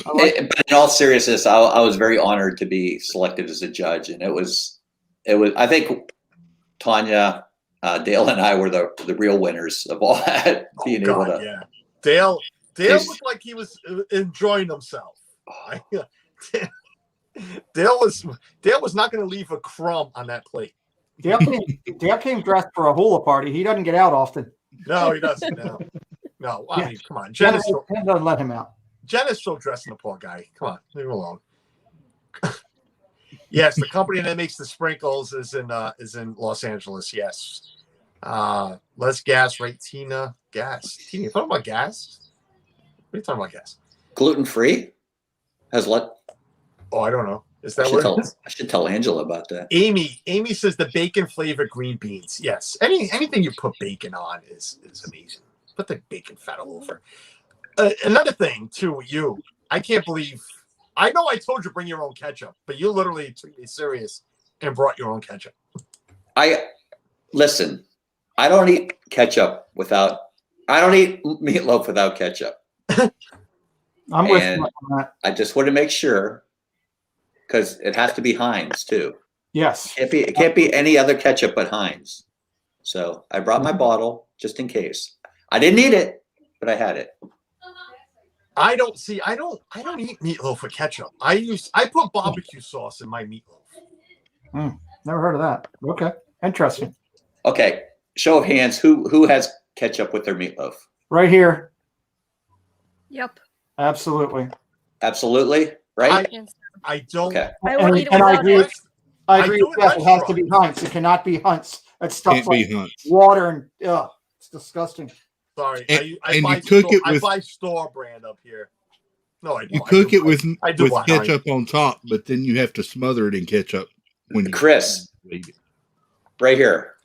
But in all seriousness, I was very honored to be selected as a judge, and it was. I think Tanya, Dale, and I were the real winners of all that. Being able to. Yeah, Dale looked like he was enjoying himself. Dale was not going to leave a crumb on that plate. Dale came dressed for a hula party. He doesn't get out often. No, he doesn't. No. I mean, come on. Jen doesn't let him out. Jen is still dressing the poor guy. Come on, leave him alone. Yes, the company that makes the sprinkles is in Los Angeles. Yes. Less gas, right, Tina? Gas. Tina, you talking about gas? What are you talking about, gas? Gluten free? Has what? Oh, I don't know. Is that what it is? I should tell Angela about that. Amy says the bacon flavored green beans. Yes. Anything you put bacon on is amazing. Put the bacon fat all over. Another thing too, I can't believe. I know I told you bring your own ketchup, but you literally took me serious and brought your own ketchup. Listen. I don't eat ketchup without. I don't eat meatloaf without ketchup. I'm with you on that. I just want to make sure. Because it has to be Heinz too. Yes. It can't be any other ketchup but Heinz. So I brought my bottle just in case. I didn't eat it, but I had it. I don't eat meatloaf with ketchup. I put barbecue sauce in my meatloaf. Never heard of that. Okay. Interesting. Okay. Show of hands. Who has ketchup with their meatloaf? Right here. Yep. Absolutely. Absolutely. Right? I don't. Okay. I won't eat it And I without agree. it. I agree with that. It has to be Heinz. It cannot be Heinz. That's stuff Can't like be Heinz. water and it's disgusting. Sorry. And I buy store brand up here. No, I don't. You cook it with ketchup on top, but then you have to smother it in ketchup when you Chris. eat it. Right here.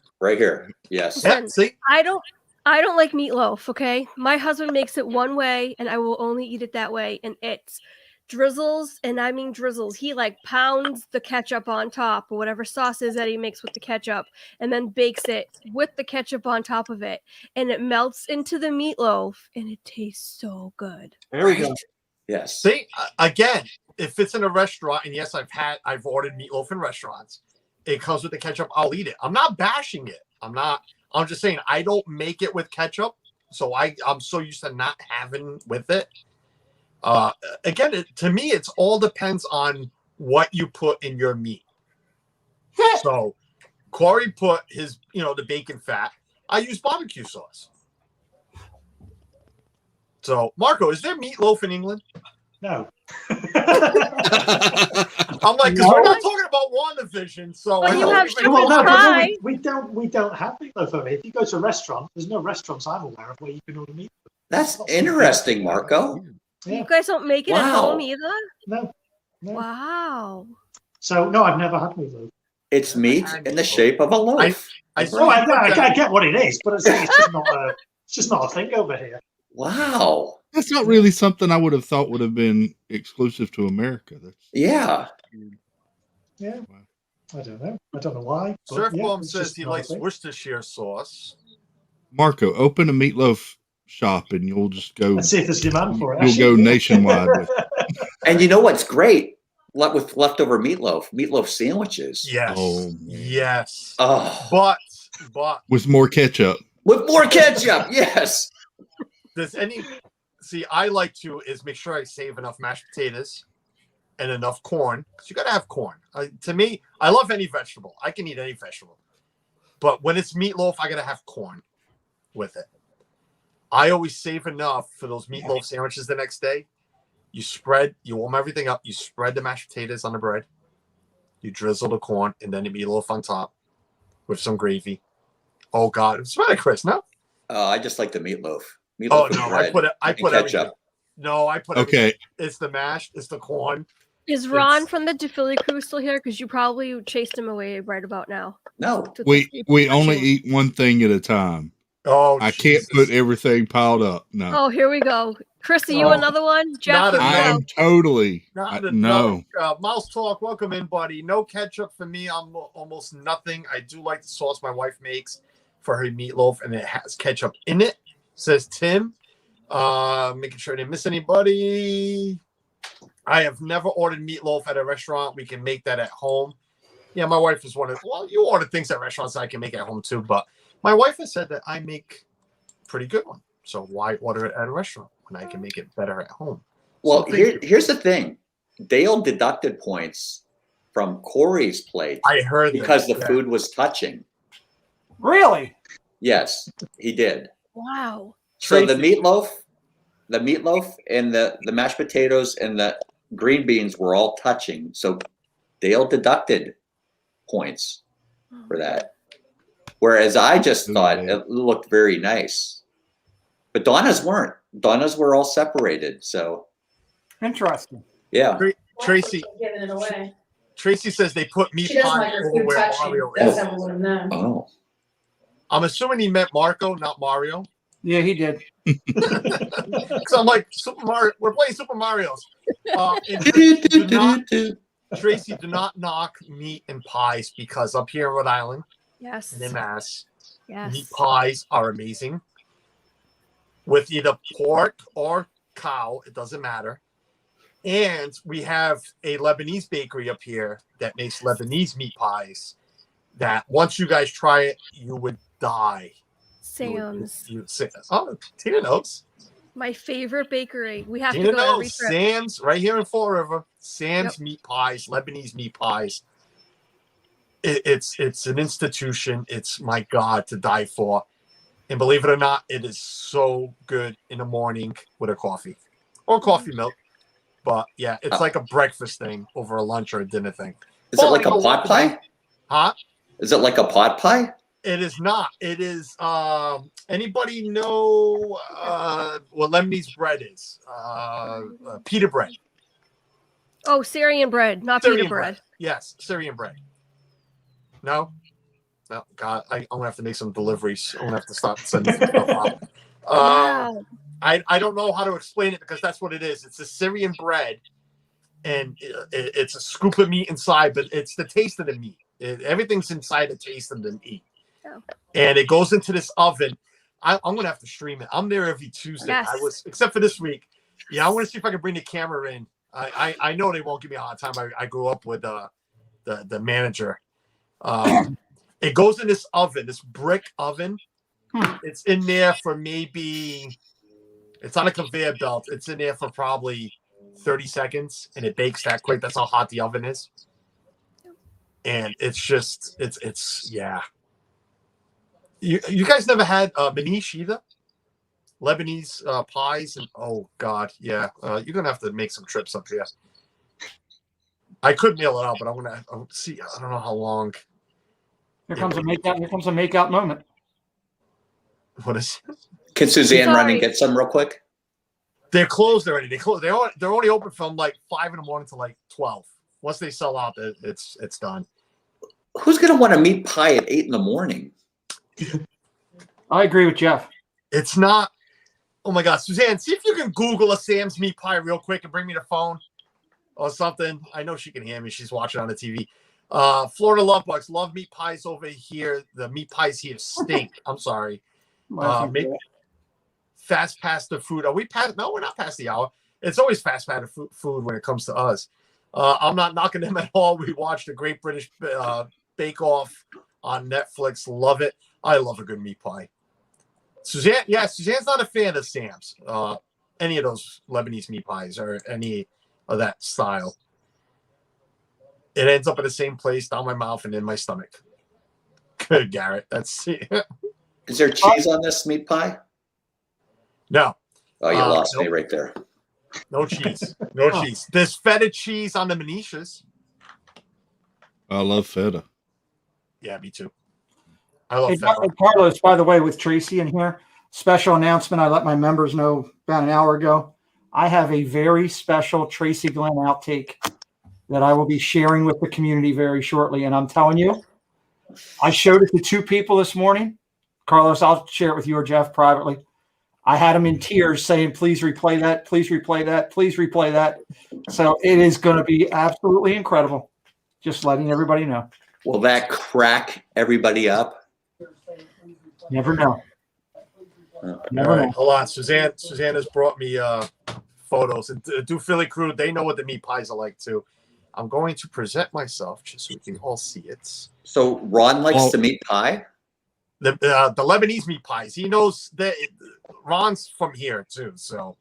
Yes. Yeah, see? I don't like meatloaf, okay? My husband makes it one way and I will only eat it that way, and it's drizzles, and I mean drizzles. He like pounds the ketchup on top or whatever sauce is that he makes with the ketchup and then bakes it with the ketchup on top of it, and it melts into the meatloaf and it tastes so good. There we go. Yes. See, again, if it's in a restaurant, and yes, I've ordered meatloaf in restaurants, it comes with the ketchup, I'll eat it. I'm not bashing it. I'm just saying I don't make it with ketchup, so I'm so used to not having with it. Again, to me, it's all depends on what you put in your meat. So Corey put his, the bacon fat. I use barbecue sauce. So Marco, is there meatloaf in England? No. I'm like, because we're not talking about WandaVision, so Well, you have Well, no, pie. we don't have meatloaf over here. If you go to a restaurant, there's no restaurants I'm aware of where you can order meatloaf. That's interesting, Marco. Yeah. You guys don't make it at home either? No. Wow. So no, I've never had meatloaf. It's meat in the shape of a loaf. I get what it is, but it's just not a thing over here. Wow. That's not really something I would have thought would have been exclusive to America. Yeah. I don't know. I don't know why. Surfbomb says he likes Worcestershire sauce. Marco, open a meatloaf shop and you'll just go. Let's see if there's demand for it. You'll go nationwide with it. And you know what's great? With leftover meatloaf sandwiches. Yes. Oh, yes. Oh. But with more ketchup. With more ketchup, yes. I like to make sure I save enough mashed potatoes and enough corn, because you got to have corn. To me, I love any vegetable. I can eat any vegetable. But when it's meatloaf, I got to have corn with it. I always save enough for those meatloaf sandwiches the next day. You warm everything up. You spread the mashed potatoes on the bread. You drizzle the corn and then the meatloaf on top. with some gravy. Oh God, it's better, Chris. No. I just like the meatloaf. Meatloaf Oh with no, bread I and put ketchup. everything. No, I put Okay. everything. It's the mash. It's the corn. Is Ron from the Philly crew still here? Because you probably chased him away right about now. No. We only eat one thing at a time. Oh, I can't put everything piled up. No. Oh, here we go. Chris, are you another one? Jeff, I am totally. No. Mouse Talk, welcome in, buddy. No ketchup for me. I'm almost nothing. I do like the sauce my wife makes for her meatloaf, and it has ketchup in it, says Tim. Making sure I didn't miss anybody. I have never ordered meatloaf at a restaurant. We can make that at home. Yeah, my wife is one of, well, you order things at restaurants I can make at home too, but my wife has said that I make pretty good one. So why order it at a restaurant when I can make it better at home? Well, here's the thing. Dale deducted points from Corey's plate. I heard because the food was touching. Really? Yes, he did. Wow. So the meatloaf and the mashed potatoes and the green beans were all touching. So Dale deducted points for that. Whereas I just thought it looked very nice. But Donna's weren't. Donna's were all separated. So interesting. Yeah. Tracy. Giving it away. Tracy says they put meat pie over where Mario is. Oh. I'm assuming he meant Marco, not Mario. Yeah, he did. So I'm like, Super Mario. We're playing Super Mario's. Tracy, do not knock meat and pies because up here in Rhode Island, yes, and in Mass, yes, meat pies are amazing. With either pork or cow, it doesn't matter. And we have a Lebanese bakery up here that makes Lebanese meat pies. That once you guys try it, you would die. Sam's. Oh, Tina knows. My favorite bakery. We have Tina to go every knows. trip. Sam's right here in Fall River. Sam's meat pies, Lebanese meat pies. It's an institution. It's, my God, to die for. And believe it or not, it is so good in the morning with a coffee or coffee milk. But yeah, it's like a breakfast thing over a lunch or a dinner thing. Is it like a pot pie? Huh? Is it like a pot pie? It is not. It is. Anybody know what Lebanese bread is? Pita bread. Oh, Syrian bread, not Syrian pita bread. Yes, Syrian bread. No? No, God, I'm going to have to make some deliveries. I'm going to have to stop sending some stuff out. Wow. I don't know how to explain it because that's what it is. It's a Syrian bread, and it's a scoop of meat inside, but it's the taste of the meat. Everything's inside the taste of the meat. Oh. And it goes into this oven. I'm going to have to stream it. I'm there every Tuesday. Yes. I was, except for this week. Yeah, I want to see if I can bring the camera in. I know they won't give me a hard time. I grew up with the manager. It goes in this oven, this brick oven. It's in there for maybe, it's on a conveyor belt. It's in there for probably 30 seconds, and it bakes that quick. That's how hot the oven is. And it's just, it's yeah. You guys never had manish either? Lebanese pies? And oh, God, yeah. You're going to have to make some trips up here. I could meal it out, but I'm going to see. I don't know how long. Here comes a makeout. Here comes a makeout moment. What is it? Can Suzanne run and get some real quick? They're closed already. They're only open from like 5 in the morning to like 12. Once they sell out, it's done. Who's going to want a meat pie at 8 in the morning? I agree with Jeff. It's not. Oh my God, Suzanne, see if you can Google a Sam's meat pie real quick and bring me the phone or something. I know she can hear me. She's watching on the TV. Florida Lovebugs love meat pies over here. The meat pies here stink. I'm sorry. Maybe fast past the food. Are we past? No, we're not past the hour. It's always fast past food when it comes to us. I'm not knocking them at all. We watched the Great British Bake Off on Netflix. Love it. I love a good meat pie. Suzanne, yeah, Suzanne's not a fan of Sam's. Any of those Lebanese meat pies or any of that style. It ends up in the same place, down my mouth and in my stomach. Good, Garrett. That's it. Is there cheese on this meat pie? No. Oh, you lost me right there. No cheese. No cheese. There's feta cheese on the maniches. I love feta. Yeah, me too. I love federal. Carlos, by the way, with Tracy in here, special announcement. I let my members know about an hour ago. I have a very special Tracy Glenn outtake that I will be sharing with the community very shortly. And I'm telling you, I showed it to 2 people this morning. Carlos, I'll share it with you or Jeff privately. I had them in tears saying, please replay that, please replay that, please replay that. So it is going to be absolutely incredible. Just letting everybody know. Will that crack everybody up? Never know. Never know. Hold on. Suzanne has brought me photos. And Do Philly crew, they know what the meat pies are like too. I'm going to present myself just so we can all see it. So Ron likes the meat pie? The Lebanese meat pies. He knows that Ron's from here too, so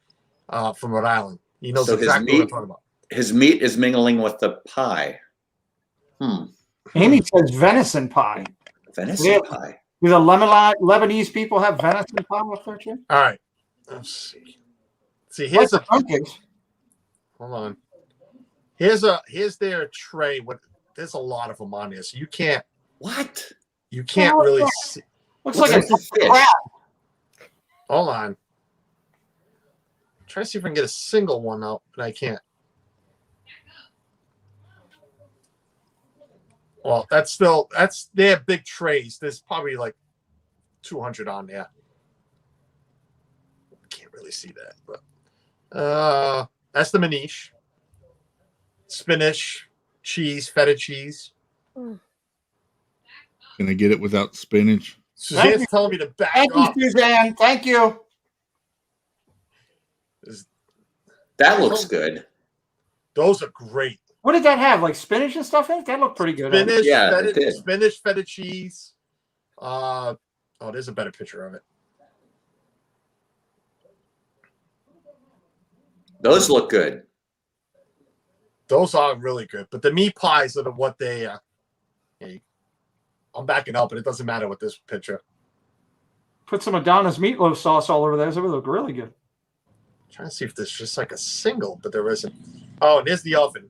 from Rhode Island. He knows exactly what I'm talking about. His meat is mingling with the pie. Amy says venison pie. Venison pie. Do the Lebanese people have venison pie up there too? All right. Let's see. See, here's a pancakes. Hold on. Here's their tray. There's a lot of them on here, so you can't. What? You can't really see. Looks like a fish. Hold on. Try to see if I can get a single one out, but I can't. Well, they have big trays. There's probably like 200 on there. Can't really see that, but that's the manish. Spinach, cheese, feta cheese. Can I get it without spinach? Suzanne's telling me to back Thank up. you, Suzanne. Thank you. That looks good. Those are great. What did that have? Like spinach and stuff in it? That looked pretty good. Spinach, feta cheese. There's a better picture of it. Those look good. Those are really good. But the meat pies are what they I'm backing up, but it doesn't matter with this picture. Put some Adonis meatloaf sauce all over there. So it would look really good. I'm trying to see if there's just like a single, but there isn't. Oh, and there's the oven.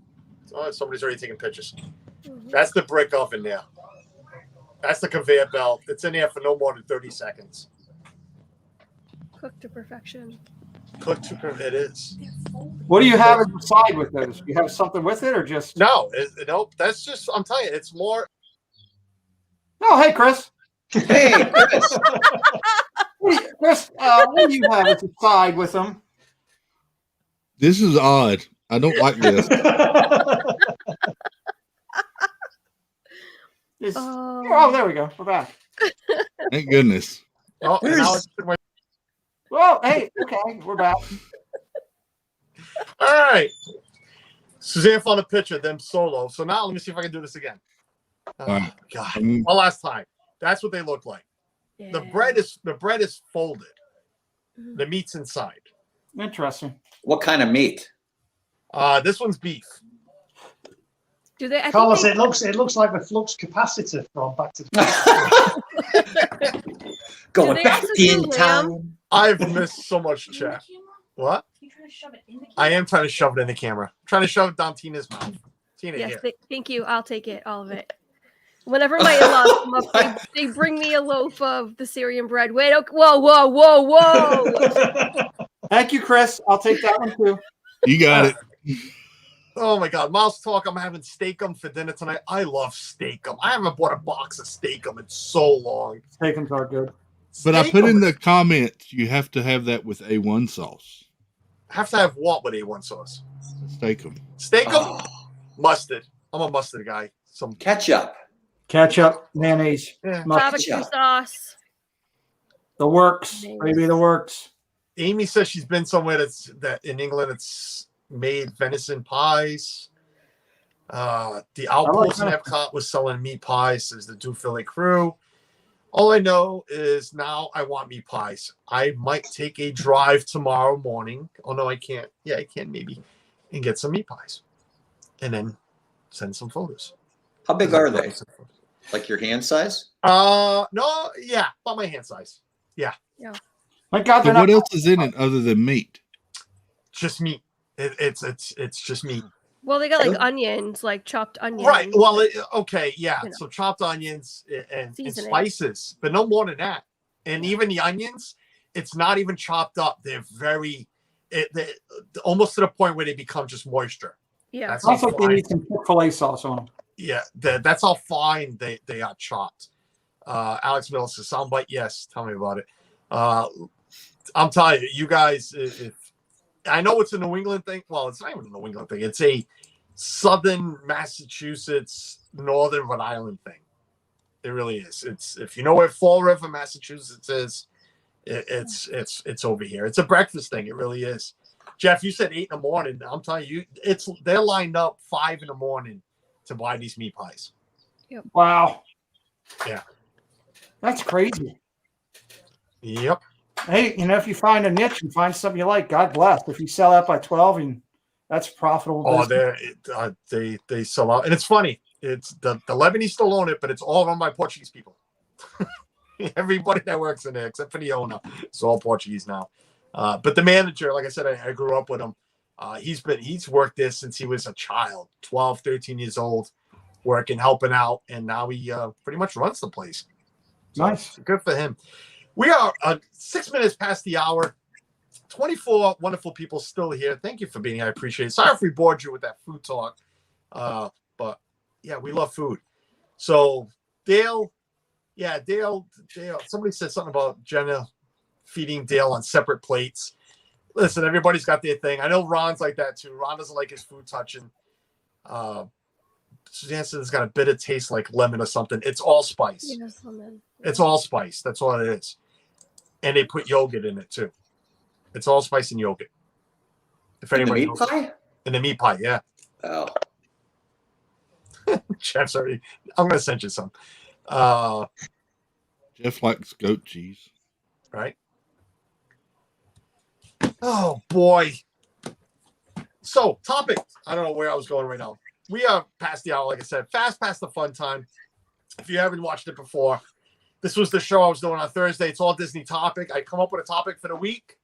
Oh, somebody's already taking pictures. That's the brick oven there. That's the conveyor belt. It's in there for no more than 30 seconds. Cooked to perfection. It is. What do you have on the side with those? Do you have something with it or just? No, that's just, I'm telling you, it's more. No, hey, Chris. Hey, Chris. Chris, what do you have at the side with them? This is odd. I don't like this. Oh, there we go. We're back. Thank goodness. Oh, well, hey, okay, we're back. All right. Suzanne found a picture of them solo. So now let me see if I can do this again. Oh, God. One last time. That's what they look like. Yeah. The bread is folded. The meat's inside. Interesting. What kind of meat? This one's beef. Do they? Carlos, it looks like the flux capacitor from Back to the Going back in time. I've missed so much chat. What? You trying to shove it in the camera? I am trying to shove it in the camera. I'm trying to shove it down Tina's mouth. Tina, yes, here. Thank you. I'll take it, all of it. Whenever my in-laws come up, they bring me a loaf of the Syrian bread. Wait, okay, whoa. Thank you, Chris. I'll take that one too. You got it. Oh my God, Mouse Talk. I'm having steakum for dinner tonight. I love steakum. I haven't bought a box of steakum in so long. Steakums are good. But I put in the comments, you have to have that with A1 sauce. Have to have what with A1 sauce? Steakum. Steakum? Mustard. I'm a mustard guy. Some ketchup. Ketchup, mayonnaise, barbecue sauce. The works, maybe the works. Amy says she's been somewhere that in England it's made venison pies. The Outpost in Epcot was selling meat pies, says the Do Philly crew. All I know is now I want meat pies. I might take a drive tomorrow morning. Oh no, I can't. Yeah, I can maybe, and get some meat pies, and then send some photos. How big are they? Like your hand size? No, yeah, about my hand size. Yeah. My God, so what else is in it other than meat? Just meat. It's just meat. Well, they got like onions, like chopped onions. Right. Well, okay, yeah. You know. So chopped onions and Seasoning. spices, but no more than that. And even the onions, it's not even chopped up. They're very, they almost to the point where they become just moisture. Yeah. That's Sounds how like they fine. need some Chick-fil-A sauce on them. Yeah, that's how fine they are chopped. Alex Miller says, soundbite, yes. Tell me about it. I'm telling you, you guys, if I know it's a New England thing. Well, it's not even a New England thing. It's a Southern Massachusetts, Northern Rhode Island thing. It really is. It's if you know where Fall River, Massachusetts is, it's over here. It's a breakfast thing. It really is. Jeff, you said 8 in the morning. I'm telling you, they're lined up 5 in the morning to buy these meat pies. Yep. Wow. Yeah. That's crazy. Yep. Hey, if you find a niche and find something you like, God bless. If you sell out by 12, and that's profitable. Oh, business. they sell out, and it's funny. It's the Lebanese still own it, but it's all run by Portuguese people. Everybody that works in there, except for the owner, it's all Portuguese now. But the manager, like I said, I grew up with him. He's worked there since he was a child, 12, 13 years old, working, helping out, and now he pretty much runs the place. So Nice. good for him. We are 6 minutes past the hour. 24 wonderful people still here. Thank you for being here. I appreciate it. Sorry if we bored you with that food talk. But yeah, we love food. So Dale, somebody said something about Jenna feeding Dale on separate plates. Listen, everybody's got their thing. I know Ron's like that too. Ron doesn't like his food touching. Suzanne says it's got a bit of taste like lemon or something. It's all spice. Yes, lemon. It's all spice. That's all it is. And they put yogurt in it too. It's all spice and yogurt. If anybody in the meat pie? In the meat pie, yeah. Oh. Jeff's already. I'm gonna send you some. Jeff likes goat cheese. Right. Oh boy. So topic. I don't know where I was going right now. We are past the hour, like I said. Fast past the fun time. If you haven't watched it before, this was the show I was doing on Thursday. It's all Disney topic. I come up with a topic for the week.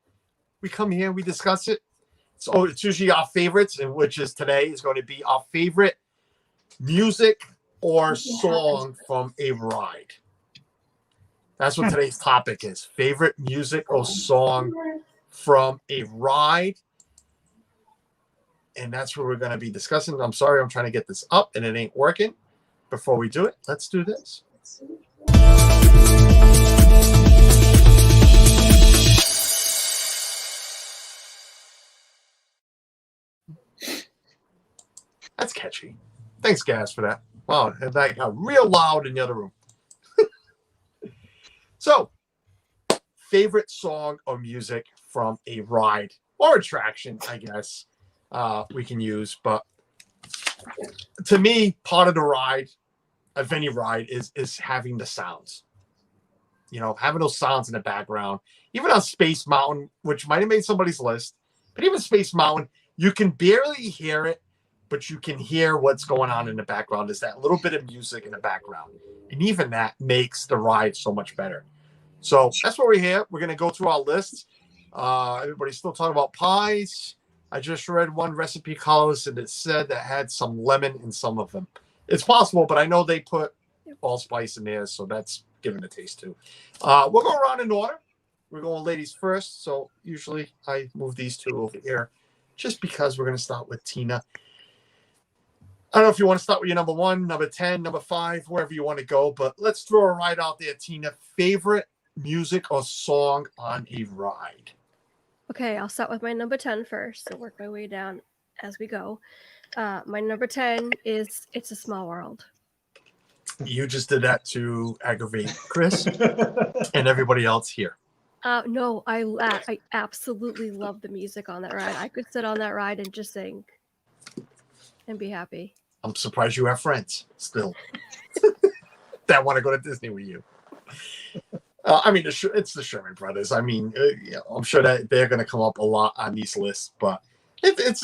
We come here, we discuss it. So it's usually our favorites, and which is today is going to be our favorite music or song from a ride. That's what today's topic is. Favorite music or song from a ride. And that's what we're going to be discussing. I'm sorry, I'm trying to get this up and it ain't working. Before we do it, let's do this. That's catchy. Thanks, Gaz, for that. Wow, and that got real loud in the other room. So, favorite song or music from a ride or attraction, I guess we can use. But to me, part of the ride, of any ride, is having the sounds. Having those sounds in the background. Even on Space Mountain, which might have made somebody's list, but even Space Mountain, you can barely hear it, but you can hear what's going on in the background. There's that little bit of music in the background. And even that makes the ride so much better. So that's what we're here. We're going to go through our lists. Everybody's still talking about pies. I just read one recipe, Carlos, and it said that had some lemon in some of them. It's possible, but I know they put allspice in there, so that's giving a taste too. We'll go around in order. We're going ladies first, so usually I move these two over here just because we're going to start with Tina. I don't know if you want to start with your number 1, number 10, number 5, wherever you want to go, but let's throw a ride out there, Tina. Favorite music or song on a ride? Okay, I'll start with my number 10 first and work my way down as we go. My number 10 is It's a Small World. You just did that to aggravate Chris and everybody else here. No, I absolutely love the music on that ride. I could sit on that ride and just sing and be happy. I'm surprised you have friends still that want to go to Disney with you. I mean, it's the Sherman Brothers. I mean, I'm sure that they're going to come up a lot on these lists, but it's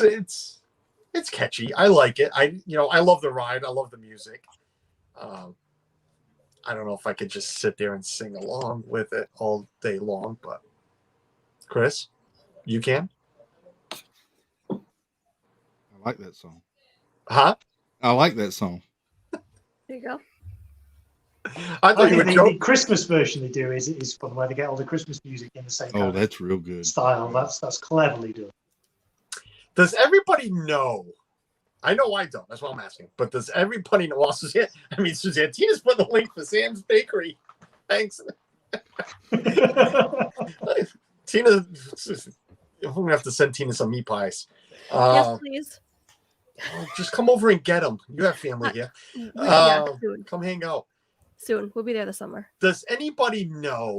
catchy. I like it. I love the ride. I love the music. I don't know if I could just sit there and sing along with it all day long, but Chris, you can. I like that song. Huh? I like that song. There you go. I thought you would the joke. Christmas version they do is fun, where they get all the Christmas music in the same Oh, kind of that's real good. style. That's cleverly done. Does everybody know? I know I don't. That's what I'm asking. But does everybody know? Well, Suzanne, Tina's put the link for Sam's Bakery. Thanks. Tina, we're going to have to send Tina some meat pies. Yes, please. Just come over and get them. You have family here. Soon. Come hang out. Soon. We'll be there this summer. Does anybody know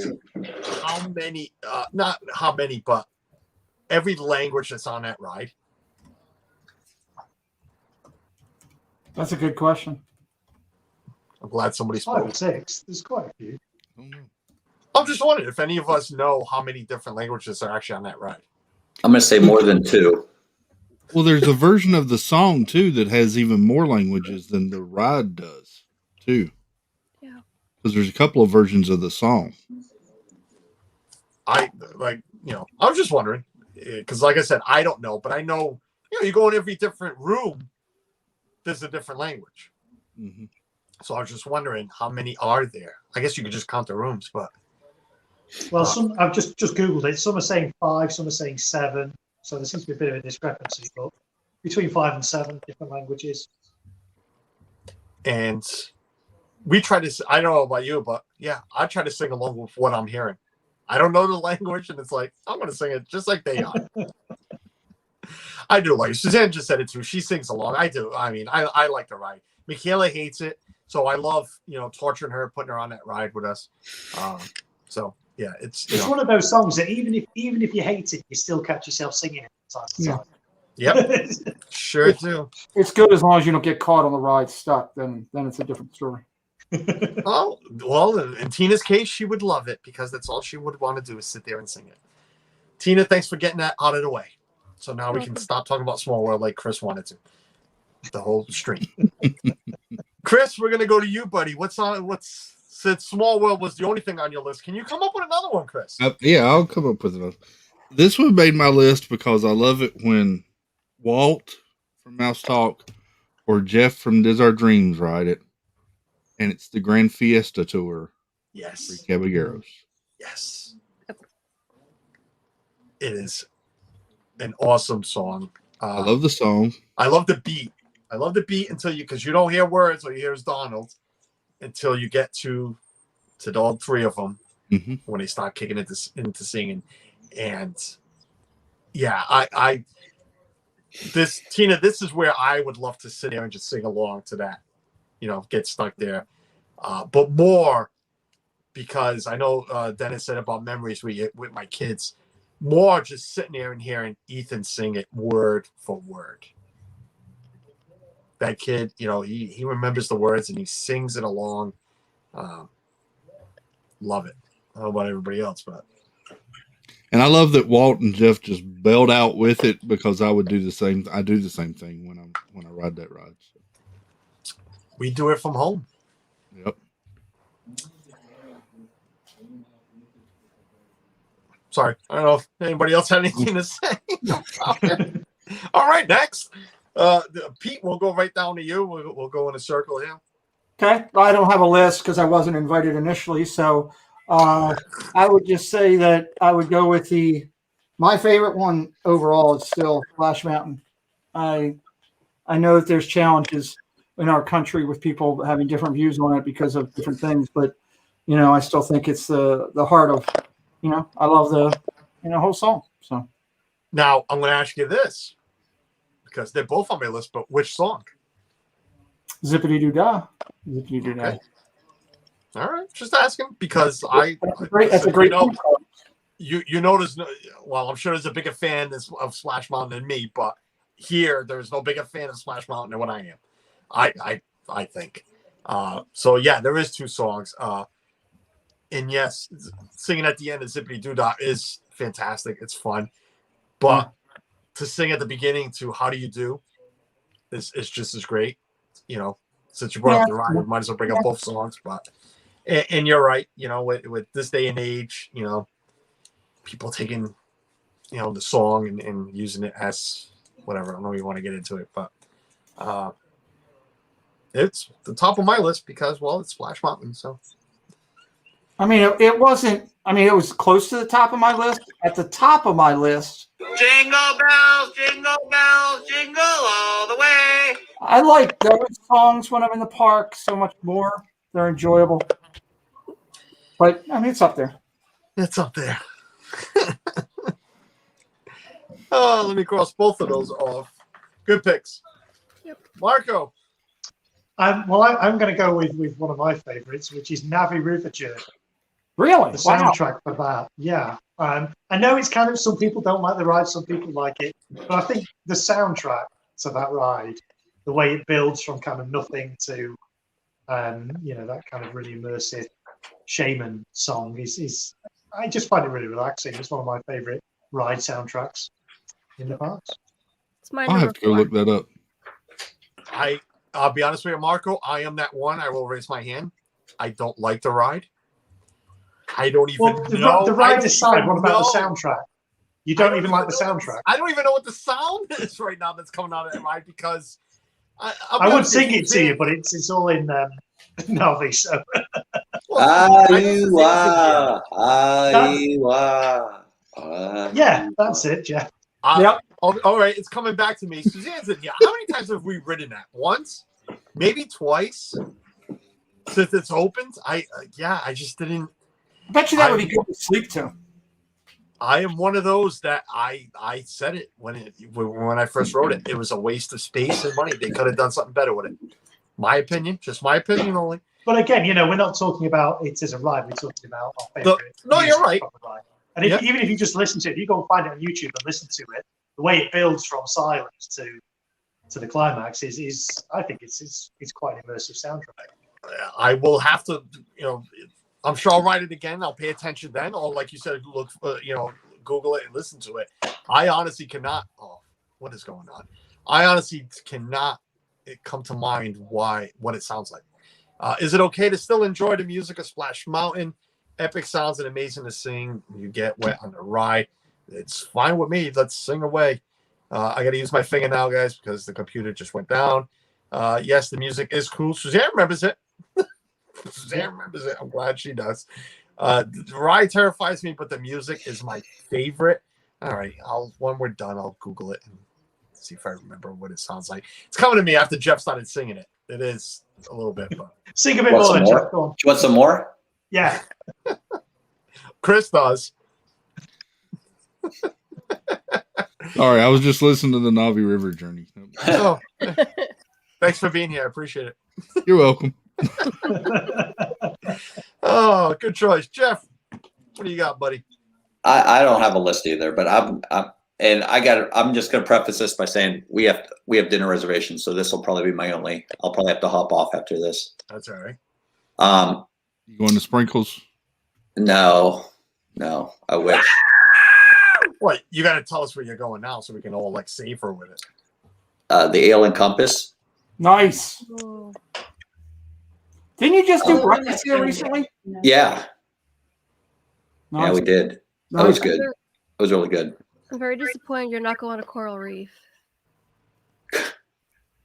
how many, not how many, but every language that's on that ride? That's a good question. I'm glad somebody 5 spoke. or 6. There's quite a few. I'm just wondering if any of us know how many different languages are actually on that ride. I'm going to say more than 2. Well, there's a version of the song too that has even more languages than the ride does, too. Yeah. Because there's a couple of versions of the song. I was just wondering because, like I said, I don't know, but I know, you go in every different room, there's a different language. Mm-hmm. So I was just wondering how many are there. I guess you could just count the rooms, but Well, some I've just Googled it. Some are saying 5, some are saying 7. So there seems to be a bit of a discrepancy, but between 5 and 7 different languages. And we try to. I don't know about you, but yeah, I try to sing along with what I'm hearing. I don't know the language, and it's like I'm going to sing it just like they are. I do like Suzanne just said it too. She sings along. I do. I mean, I like the ride. Michaela hates it, so I love torturing her, putting her on that ride with us. So yeah, it's one of those songs that even if you hate it, you still catch yourself singing it from time to time. Yep, sure do. It's good as long as you don't get caught on the ride stuck. Then it's a different story. Oh well, in Tina's case, she would love it because that's all she would want to do is sit there and sing it. Tina, thanks for getting that out of the way. So now we can stop talking about Small World like Chris wanted to. The whole stream. Chris, we're gonna go to you, buddy. Since Small World was the only thing on your list, can you come up with another one, Chris? Yeah, I'll come up with another. This one made my list because I love it when Walt from Mouse Talk or Jeff from Diz Our Dreams ride it, and it's the Grand Fiesta Tour. Yes. Three Caballeros. Yes. It is an awesome song. I love the song. I love the beat. Because you don't hear words, all you hear is Donald until you get to all 3 of them when they start kicking into singing. And yeah, Tina, this is where I would love to sit there and just sing along to that, get stuck there. But more because I know Dennis said about memories with my kids, more just sitting there and hearing Ethan sing it word for word. That kid, he remembers the words and he sings it along. Love it. I don't know about everybody else, but. And I love that Walt and Jeff just bailed out with it because I would do the same. I do the same thing when I ride that ride. So. We do it from home. Yep. Sorry, I don't know if anybody else had anything to say. All right, next. Pete, we'll go right down to you. We'll go in a circle here. Okay. I don't have a list because I wasn't invited initially. So I would just say that I would go with my favorite one overall is still Splash Mountain. I know that there's challenges in our country with people having different views on it because of different things, but I still think it's the heart of, I love the whole song. So now I'm going to ask you this because they're both on my list, but which song? Zippity Doo Dah. Zippity Doo Dah. Okay. All right, just asking because that's a great. You notice. Well, I'm sure there's a bigger fan of Splash Mountain than me, but here there's no bigger fan of Splash Mountain than what I am. I think. So yeah, there is 2 songs. And yes, singing at the end of Zippity Doo Dah is fantastic. It's fun, but to sing at the beginning to How Do You Do is just as great. Since you brought up the ride, we might as well bring up both songs. But and you're right. With this day and age, people taking the song and using it as whatever. I don't know if you want to get into it, but It's the top of my list because, well, it's Splash Mountain. So, I mean, it wasn't. I mean, it was close to the top of my list. At the top of my list, jingle bells, jingle all the way. I like those songs when I'm in the park so much more. They're enjoyable. But I mean, it's up there. it's up there. Oh, let me cross both of those off. Good picks. Yep. Marco. I'm going to go with one of my favorites, which is Navi River Journey. Really? The Wow. soundtrack for that. Yeah. I know it's kind of, some people don't like the ride, some people like it, but I think the soundtrack to that ride, the way it builds from kind of nothing to, that kind of really immersive shaman song is I just find it really relaxing. It's one of my favorite ride soundtracks in the parks. It's my I'll have to go look that up. I'll be honest with you, Marco. I am that one. I will raise my hand. I don't like the ride. I don't even know. The ride aside, what about the soundtrack? You don't even like the soundtrack? I don't even know what the sound is right now that's coming out of that ride because I would sing it to you, but it's all in Navi. So. Yeah, that's it, Jeff. Yep. All right, it's coming back to me. Suzanne's in here. How many times have we ridden that? Once? Maybe twice? Since it's opened? I just didn't. I bet you that would be good to sleep to. I am one of those that I said it when I first wrote it. It was a waste of space and money. They could have done something better with it. My opinion, just my opinion only. But again, we're not talking about it as a ride. We're talking about our favorite. No, you're right. Ride. And even if you just listen to it, if you go and find it on YouTube and listen to it, the way it builds from silence to the climax is I think it's quite an immersive soundtrack. I will have to, I'm sure I'll write it again. I'll pay attention then, or like you said, look, Google it and listen to it. I honestly cannot. Oh, what is going on? I honestly cannot come to mind what it sounds like. Is it okay to still enjoy the music of Splash Mountain? Epic sounds and amazing to sing. You get wet on the ride. It's fine with me. Let's sing away. I got to use my finger now, guys, because the computer just went down. Yes, the music is cool. Suzanne remembers it. Suzanne remembers it. I'm glad she does. The ride terrifies me, but the music is my favorite. All right, when we're done, I'll Google it and see if I remember what it sounds like. It's coming to me after Jeff started singing it. It is a little bit, but sing a bit more, Jeff. Go on. Do you want some more? Yeah. Chris does. Sorry, I was just listening to the Navi River Journey. Oh, thanks for being here. I appreciate it. You're welcome. Oh, good choice, Jeff. What do you got, buddy? I don't have a list either, but I'm just going to preface this by saying we have dinner reservations, so this will probably be my only. I'll probably have to hop off after this. That's all right. You going to Sprinkles? No, I wish. What, you got to tell us where you're going now so we can all save her with it. The Ale and Compass. Nice. Oh. Didn't you just do breakfast here recently? Yeah. Nice. Yeah, we did. That was good. It was really good. I'm very disappointed you're not going to Coral Reef.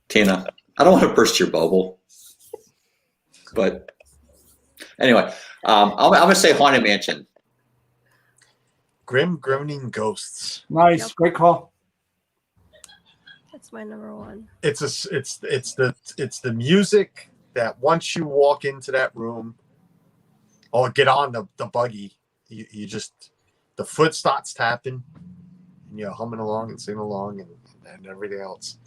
Tina, I don't want to burst your bubble. But anyway, I'm going to say Haunted Mansion. Grinning Ghosts. Nice. Yep. Great call. That's my number one. It's the music that once you walk into that room or get on the buggy, you just, the foot starts tapping and you're humming along and singing along and everything else.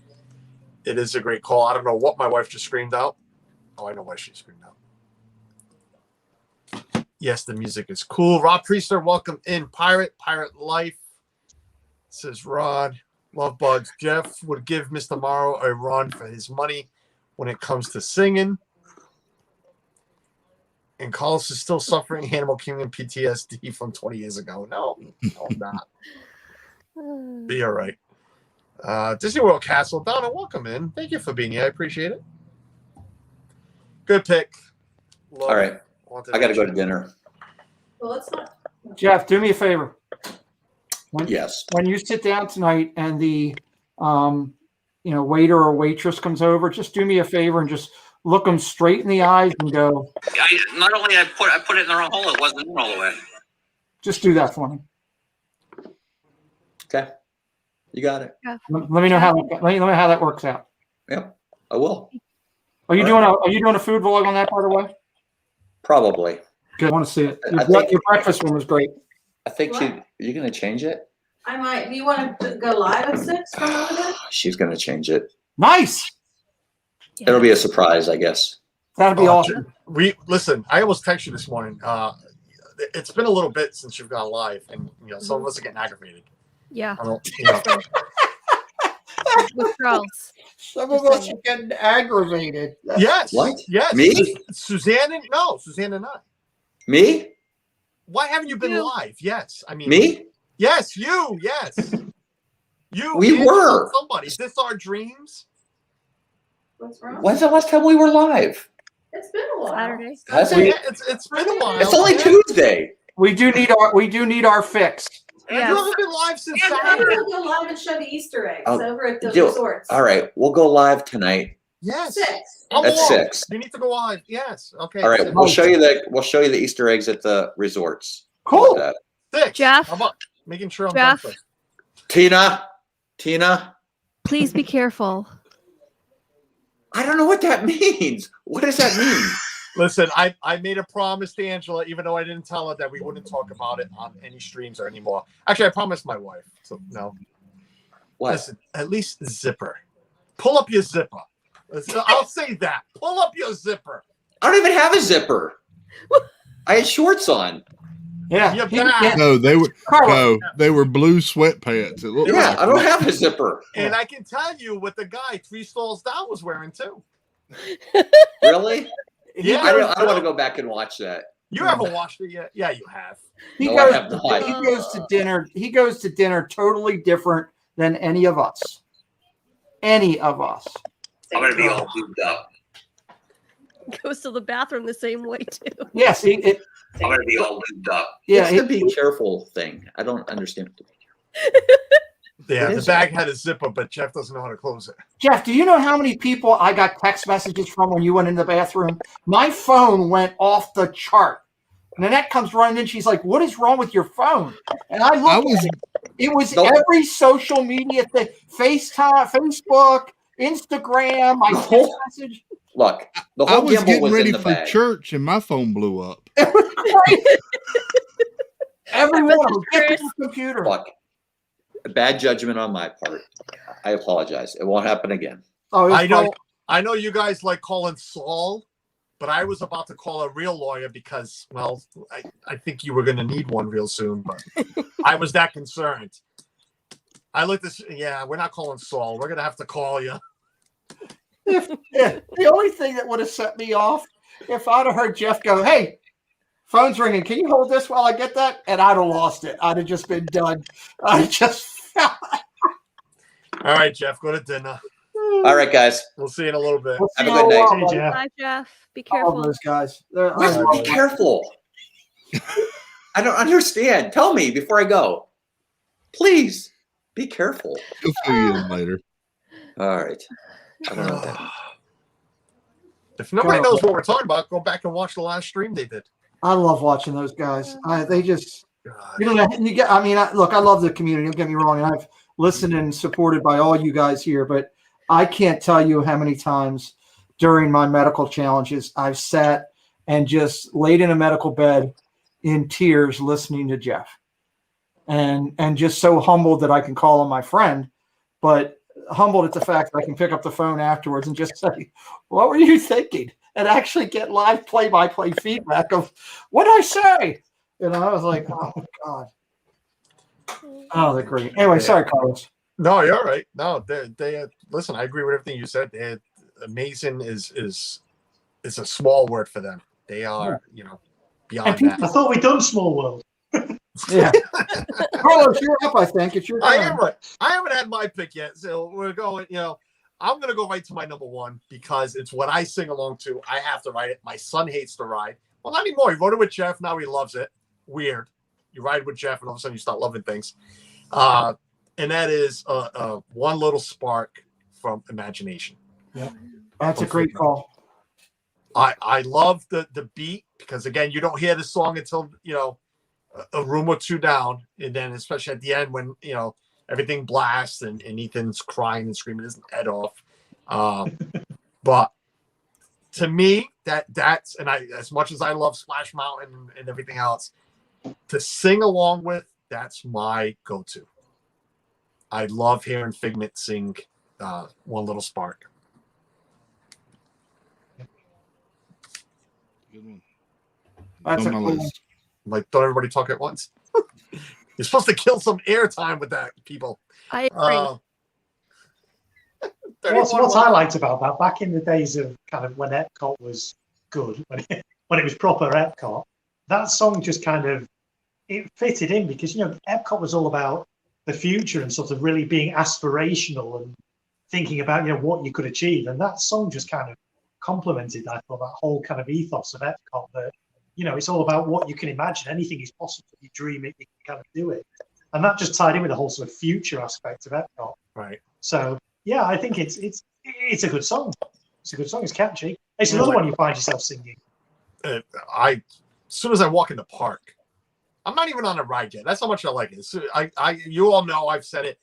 It is a great call. I don't know what my wife just screamed out. Oh, I know why she screamed out. Yes, the music is cool. Rob Priester, welcome in. Pirate Life, says Rod. Love bugs. Jeff would give Mr. Morrow a run for his money when it comes to singing. And Carlos is still suffering Animal Kingdom PTSD from 20 years ago. No, I'm not. Be all right. Disney World Castle. Donna, welcome in. Thank you for being here. I appreciate it. Good pick. All right. I got to go to dinner. Well, let's not. Jeff, do me a favor. Yes. When you sit down tonight and the waiter or waitress comes over, just do me a favor and just look them straight in the eyes and go. Not only I put it in the wrong hole, it wasn't in all the way. Just do that for me. Okay, you got it. Let me know how that works out. Yep, I will. Are you doing a food vlog on that, by the way? Probably. Good. I want to see it. think- Your breakfast one was great. I think What? you're going to change it. I might. Do you want to go live at 6 from over there? She's going to change it. Nice. It'll be a surprise, I guess. That'd be awesome. Listen. I almost texted you this morning. It's been a little bit since you've gone live, and some of us are getting aggravated. Yeah. I don't. Withdrawals. Some of us are getting aggravated. Yes. What? Yes. Me? Suzanne and not. Me? Why haven't you been You. live? Yes. I mean, Me? Yes, you. Yes. You. We and were. Somebody. Is this our dreams? What's wrong? When's the last time we were live? It's been a while. Saturday. Has Yeah, it? it's been a while. It's only Yeah. Tuesday. We do need our fix. And Yes. you haven't been live since I'm Saturday. going to go live and show the Easter eggs Oh, over at the do- resorts. All right, we'll go live tonight. Yes. 6. I'm At along. 6. You need to go live. Yes. Okay. All right, Six. we'll show you the Easter eggs at the resorts. How Cool. about that? 6. Jeff? How about making sure I'm Jeff? done first? Tina, Please be careful. I don't know what that means. What does that mean? Listen, I made a promise to Angela, even though I didn't tell her that we wouldn't talk about it on any streams or anymore. Actually, I promised my wife. So no. What? Listen, at least zipper. Pull up your zipper. I'll say that. Pull up your zipper. I don't even have a zipper. I had shorts on. Yeah. You're back. No, they were Carlos. they were blue sweatpants. It looked Yeah, like I don't have a zipper. And I can tell you what the guy 3 stalls down was wearing too. Really? Yeah. I don't want to go back and watch that. You haven't watched it yet? Yeah, you have. He No, I goes. have not. He goes to dinner. He goes to dinner totally different than any of us. Any of us. I'm gonna be all lubed up. Goes to the bathroom the same way too. Yes. I'm gonna be all lubed up. Yeah. It's the be careful thing. I don't understand. Yeah, What the is bag had a zipper, but Jeff doesn't know how to close it. Jeff, do you know how many people I got text messages from when you went in the bathroom? My phone went off the chart. Nanette comes running in. She's like, "What is wrong with your phone?" And I looked at it. It was Nope. every social media thing: FaceTime, Facebook, Instagram, my text message. Look, the I whole was gimbal getting was ready in the for bag. church and my phone blew up. It was great. Everyone messaged get Chris. the computer. Look, bad judgment on my part. I apologize. It won't happen again. Oh, it was I know you guys like calling Saul, but I was about to call a real lawyer because, well, I think you were going to need one real soon, but I was that concerned. I looked at, yeah, we're not calling Saul. We're going to have to call you. Yeah, the only thing that would have set me off if I'd have heard Jeff go, "Hey, phone's ringing. Can you hold this while I get that?" And I'd have lost it. I'd have just been done. I just All right, Jeff, go to dinner. All right, guys. We'll see you in a little bit. We'll see Have a you good all night. around, See you, Jeff. Bye, Jeff. Be all of careful. those guys. Be careful. I don't understand. Tell me before I go. Please be careful. He'll fill you in later. All right. I don't know what that means. If nobody knows what we're talking about, go back and watch the last stream they did. I love watching those guys. They just, God. you know, you get. I mean, look, I love the community. Don't get me wrong, and I've listened and supported by all you guys here, but I can't tell you how many times during my medical challenges I've sat and just laid in a medical bed in tears listening to Jeff, and just so humbled that I can call him my friend, but humbled at the fact that I can pick up the phone afterwards and just say, "What were you thinking?" and actually get live play-by-play feedback of what I say. You know, I was like, "Oh my God." Oh, they're great. Anyway, sorry, Carlos. No, you're all right. No, they listen. I agree with everything you said. Amazing is a small word for them. They are, you know, beyond And people- that. I thought we'd done Small World. Yeah. Carlos, you're up, I think. It's your I turn. am right. I haven't had my pick yet, so we're going. You know, I'm going to go right to my number one because it's what I sing along to. I have to write it. My son hates to ride. Well, not anymore. He wrote it with Jeff. Now he loves it. Weird. You ride with Jeff, and all of a sudden you start loving things. And that is One Little Spark from imagination. Yeah, that's a great call. I love the beat because again, you don't hear the song until a room or two down, and then especially at the end when everything blasts and Ethan's crying and screaming his head off. But to me, that's as much as I love Splash Mountain and everything else, to sing along with, that's my go-to. I love hearing Figment sing One Little Spark. Good one. That's On a my cool list. Like, don't everybody talk at once? You're supposed to kill some airtime with that, people. I agree. What I liked about that, back in the days of kind of when Epcot was good, when it was proper Epcot, that song just kind of, it fitted in because, Epcot was all about the future and sort of really being aspirational and thinking about, what you could achieve. And that song just kind of complemented, I thought, that whole kind of ethos of Epcot that, it's all about what you can imagine. Anything is possible. You dream it, you can kind of do it. And that just tied in with the whole sort of future aspect of Epcot. Right. So, yeah, I think it's a good song. It's a good song. It's catchy. It's another one you find yourself singing. As soon as I walk in the park, I'm not even on a ride yet. That's how much I like it. So you all know I've said it.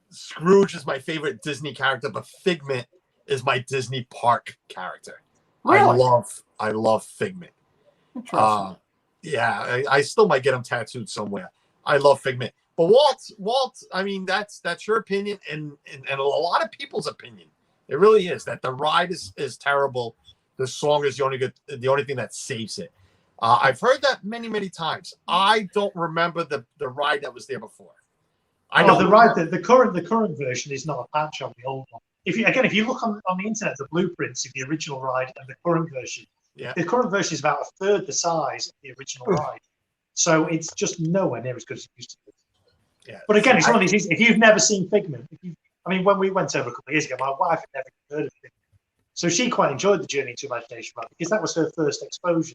Scrooge is my favorite Disney character, but Figment is my Disney park character. Really? I love Figment. Interesting. Yeah, I still might get him tattooed somewhere. I love Figment. But Walt, I mean, that's your opinion and a lot of people's opinion. It really is that the ride is terrible. The song is the only thing that saves it. I've heard that many times. I don't remember the ride that was there before. I know the ride, the current version is not a patch on the old one. If you look on the internet, the blueprints of the original ride and the current version, the current version is about a third the size of the original ride. So it's just nowhere near as good as it used to be. Yeah. But again, it's one of these things. If you've never seen Figment, when we went over a couple of years ago, my wife had never heard of Figment. So she quite enjoyed the Journey to Imagination ride because that was her first exposure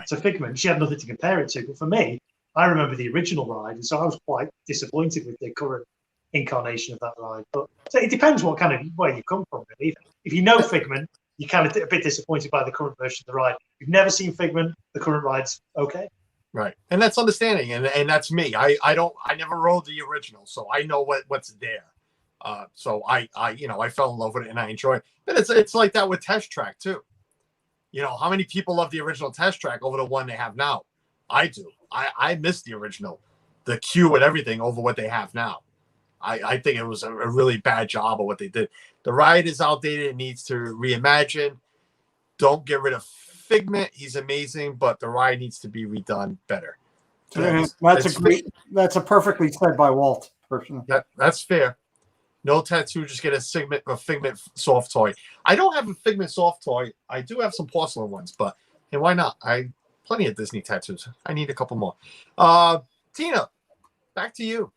to Figment. She had nothing to compare it to. But for me, I remember the original ride, and so I was quite disappointed with the current incarnation of that ride. But so it depends where you come from, really. If you know Figment, you're kind of a bit disappointed by the current version of the ride. If you've never seen Figment, the current ride's okay. Right, and that's understanding, and that's me. I never rode the original, so I know what's there. So I fell in love with it and I enjoy it. But it's like that with Test Track too. How many people love the original Test Track over the one they have now? I do. I miss the original, the queue and everything over what they have now. I think it was a really bad job of what they did. The ride is outdated. It needs to reimagine. Don't get rid of Figment. He's amazing, but the ride needs to be redone better. That's a perfectly said by Walt, personally. That's fair. No tattoo, just get a Figment soft toy. I don't have a Figment soft toy. I do have some porcelain ones, but why not? Plenty of Disney tattoos. I need a couple more. Tina, back to you.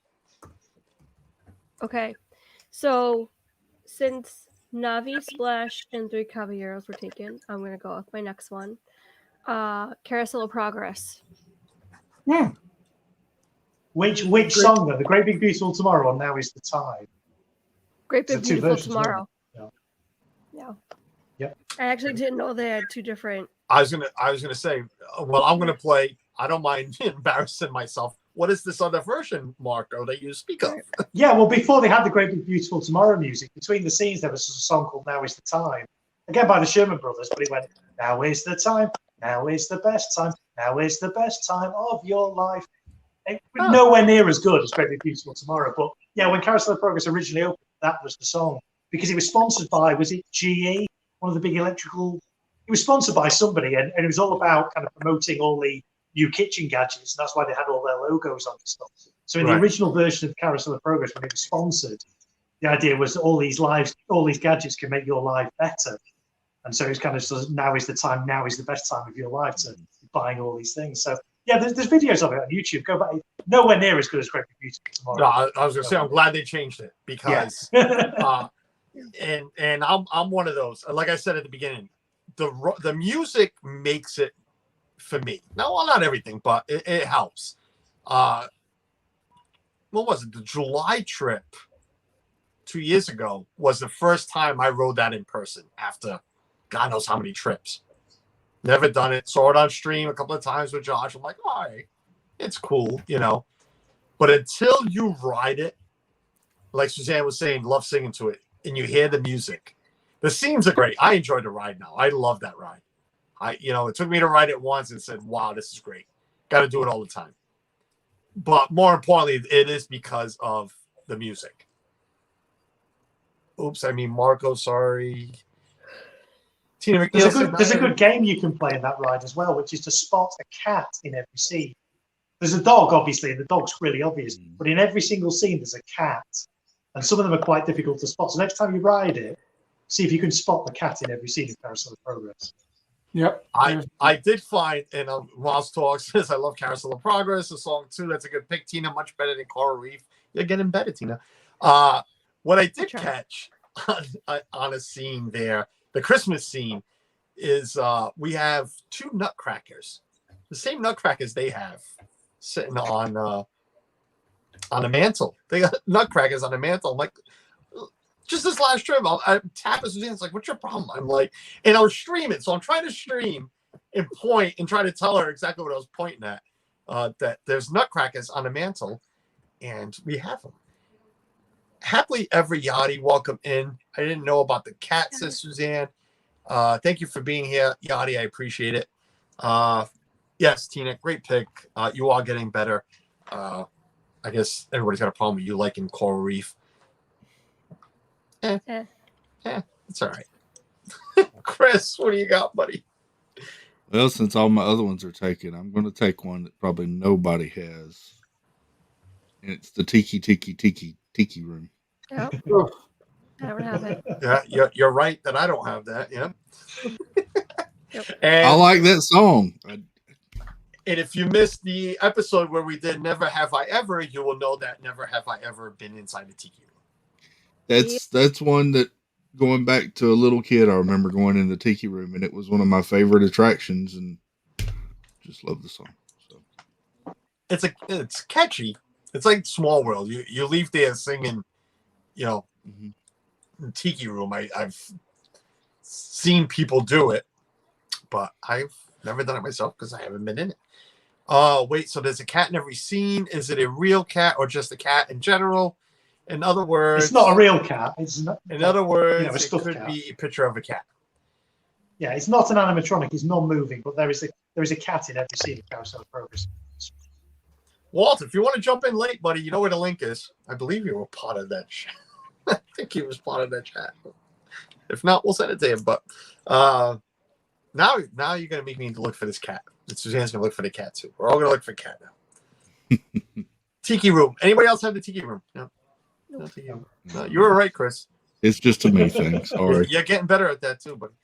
Okay, so since Navi, Splash, and Three Caballeros were taken, I'm gonna go with my next one. Carousel of Progress. Yeah. Which song though? The Great Big Beautiful Tomorrow or Now Is the Time? Great Big Beautiful Tomorrow. Yeah. I actually didn't know they had two different. I was gonna say, well, I'm gonna play. I don't mind embarrassing myself. What is this other version, Marco, that you speak of? Yeah, well, before they had the Great Big Beautiful Tomorrow music, between the scenes there was a song called Now Is the Time, again by the Sherman Brothers, but it went, now is the time, now is the best time, now is the best time of your life. Nowhere near as good as Great Big Beautiful Tomorrow, but yeah, when Carousel of Progress originally opened, that was the song, because it was sponsored by, was it GE, one of the big electrical, it was sponsored by somebody, and it was all about kind of promoting all the new kitchen gadgets, and that's why they had all their logos on the stuff. So in the original version of Carousel of Progress, when it was sponsored, the idea was that all these gadgets can make your life better. And so it's kind of now is the time, now is the best time of your life to be buying all these things. So yeah, there's videos of it on YouTube. Go back, nowhere near as good as Great Big Beautiful Tomorrow. No, I was gonna say I'm glad they changed it because and I'm one of those. Like I said at the beginning, the music makes it for me. No, well, not everything, but it helps. What was it? The July trip 2 years ago was the first time I rode that in person after God knows how many trips. Never done it. Saw it on stream a couple of times with Josh. I'm like, all right, it's cool, you know. But until you ride it, like Suzanne was saying, love singing to it, and you hear the music. The scenes are great. I enjoy the ride now. I love that ride. It took me to ride it once and said, wow, this is great. Got to do it all the time. But more importantly, it is because of the music. Oops, I mean Marco, sorry. Tina McNeil, there's a good game you can play in that ride as well, which is to spot a cat in every scene. There's a dog, obviously, and the dog's really obvious, but in every single scene there's a cat, and some of them are quite difficult to spot. So next time you ride it, see if you can spot the cat in every scene of Carousel of Progress. Yep. I did find, and Miles Talk says, I love Carousel of Progress, a song too. That's a good pick, Tina. Much better than Coral Reef. You're getting better, Tina. What I did catch on a scene there, the Christmas scene, is we have two nutcrackers, the same nutcrackers they have, sitting on a mantle. They got nutcrackers on a mantle. I'm like, just this last trip, I tap Suzanne. It's like, what's your problem? I'm like, and I was streaming, so I'm trying to stream and point and try to tell her exactly what I was pointing at. That there's nutcrackers on a mantle, and we have them. Happily ever, Yachty, welcome in. I didn't know about the cat, says Suzanne. Thank you for being here, Yachty. I appreciate it. Yes, Tina, great pick. You are getting better. I guess everybody's got a problem with you liking Coral Reef. It's all right. Chris, what do you got, buddy? Well, since all my other ones are taken, I'm going to take one that probably nobody has. And it's the Tiki Room. Yep. I don't have it. Yeah, you're right that I don't have that. Yeah. Yep. And, I like that song. And if you missed the episode where we did Never Have I Ever, you will know that Never Have I Ever been inside the Tiki Room. That's one that, going back to a little kid, I remember going in the Tiki Room, and it was one of my favorite attractions, and just love the song. So it's catchy. It's like Small World. You leave there singing, in Tiki Room. I've seen people do it, but I've never done it myself because I haven't been in it. Wait, so there's a cat in every scene. Is it a real cat or just a cat in general? In other words, it's not a real cat. It's not. In other words, a it could cat. be a picture of a cat. Yeah, it's not an animatronic. It's non-moving, but there is a cat in every scene of Carousel of Progress. Walt, if you want to jump in late, buddy, you know where the link is. I believe you were part of that chat. I think he was part of that chat. If not, we'll send it to him. But now you're gonna make me look for this cat. And Suzanne's gonna look for the cat too. We're all gonna look for cat now. Tiki Room. Anybody else have the Tiki Room? No. No, you were right, Chris. it's just a me thing. Sorry. You're getting better at that too, buddy.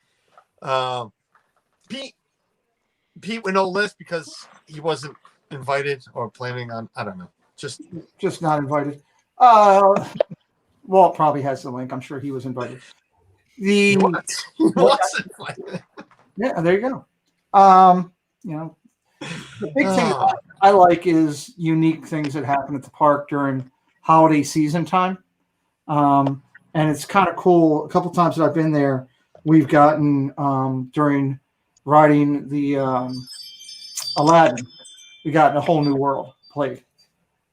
Pete with no list because he wasn't invited or planning on. I don't know. Just not invited. Walt probably has the link. I'm sure he was invited. He was invited. Yeah, there you go. The big thing I like is unique things that happen at the park during holiday season time. And it's kind of cool. A couple times that I've been there, we've gotten during riding the Aladdin, we got A Whole New World played.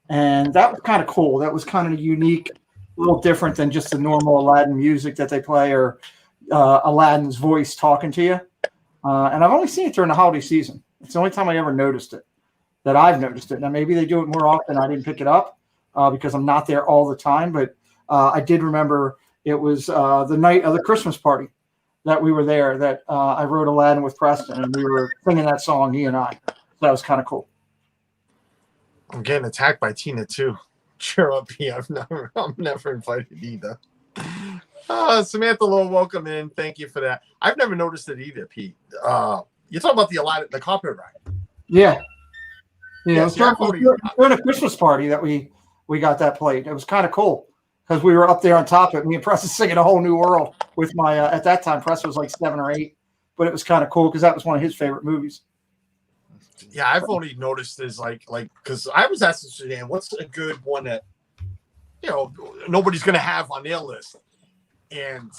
And that was kind of cool. That was kind of unique, a little different than just the normal Aladdin music that they play or Aladdin's voice talking to you. And I've only seen it during the holiday season. It's the only time I ever noticed it, that I've noticed it. Now, maybe they do it more often. I didn't pick it up because I'm not there all the time. But I did remember it was the night of the Christmas party that we were there that I rode Aladdin with Preston, and we were singing that song, he and I. So that was kind of cool. I'm getting attacked by Tina too. Cheer up, Pete. I'm never invited either. Samantha Lowe, welcome in. Thank you for that. I've never noticed it either, Pete. You're talking about the Aladdin, the carpet ride. Yeah. Yeah, Yes, it was during a Christmas party that we got that played. It was kind of cool because we were up there on top of it. Me and Press was singing A Whole New World with my, at that time, Press was like 7 or 8, but it was kind of cool because that was one of his favorite movies. Yeah, I've only noticed is like because I was asking Suzanne, what's a good one that nobody's going to have on their list. And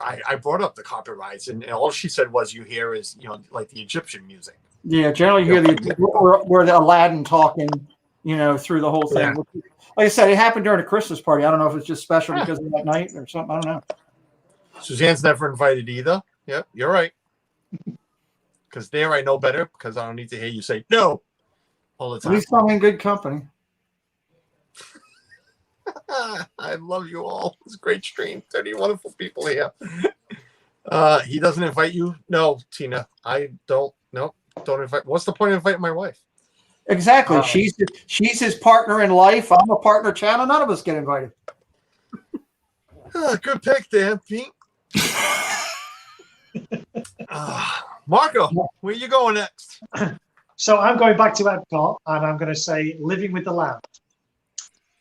I brought up the carpet rides, and all she said was, you hear is, like the Egyptian music. Yeah, generally you hear where the Aladdin talking, through the whole thing. Yeah. Like I said, it happened during a Christmas party. I don't know if it's just special because of that night or something. I don't know. Suzanne's never invited either. Yeah, you're right. Because there I know better, because I don't need to hear you say no all the time. At least I'm in good company. I love you all. It's a great stream. 30 wonderful people here. He doesn't invite you? No, Tina. I don't. No, don't invite. What's the point of inviting my wife? Exactly. She's his partner in life. I'm a partner channel. None of us get invited. Good pick there, Pete. Marco, where you going next? So I'm going back to Epcot, and I'm going to say Living with the Land.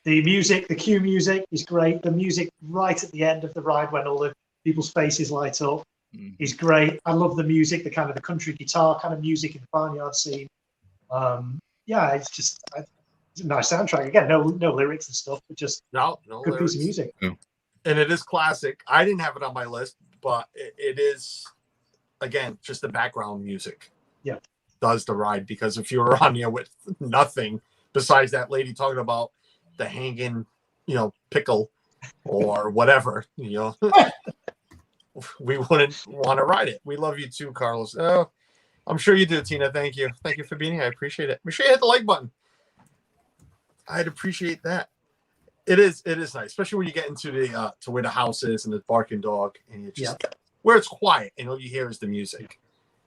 The music, the cue music is great. The music right at the end of the ride when all the people's faces light up is great. I love the music, the kind of the country guitar kind of music in the barnyard scene. It's just it's a nice soundtrack. Again, no lyrics and stuff, but just no good lyrics. Piece of music. Yeah. And it is classic. I didn't have it on my list, but it is, again, just the background music. Yeah. Does the ride, because if you were on here with nothing besides that lady talking about the hanging, pickle or whatever, we wouldn't want to ride it. We love you too, Carlos. Oh, I'm sure you do, Tina. Thank you. Thank you for being here. I appreciate it. Make sure you hit the like button. I'd appreciate that. It is nice, especially when you get into the to where the house is and the barking dog, and you just where it's quiet and all you hear is the music.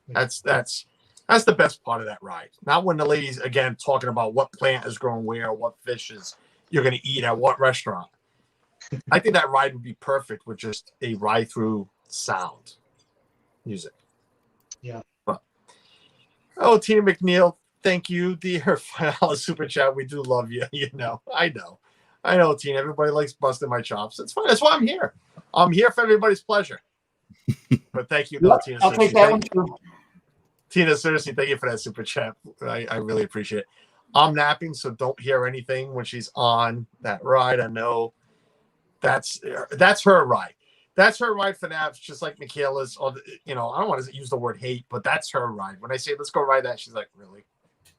That's the best part of that ride. Not when the ladies again talking about what plant is growing where, what fishes you're going to eat at what restaurant. I think that ride would be perfect with just a ride through sound music. Yeah. But, Tina McNeil, thank you, dear. $5 super chat. We do love you. I know, Tina. Everybody likes busting my chops. It's fine. That's why I'm here. I'm here for everybody's pleasure. But thank you, Tina. I'll take that one too. Tina, seriously, thank you for that super chat. I really appreciate it. I'm napping, so don't hear anything when she's on that ride. I know that's her ride. That's her ride for naps, just like Michaela's. I don't want to use the word hate, but that's her ride. When I say let's go ride that, she's like, really?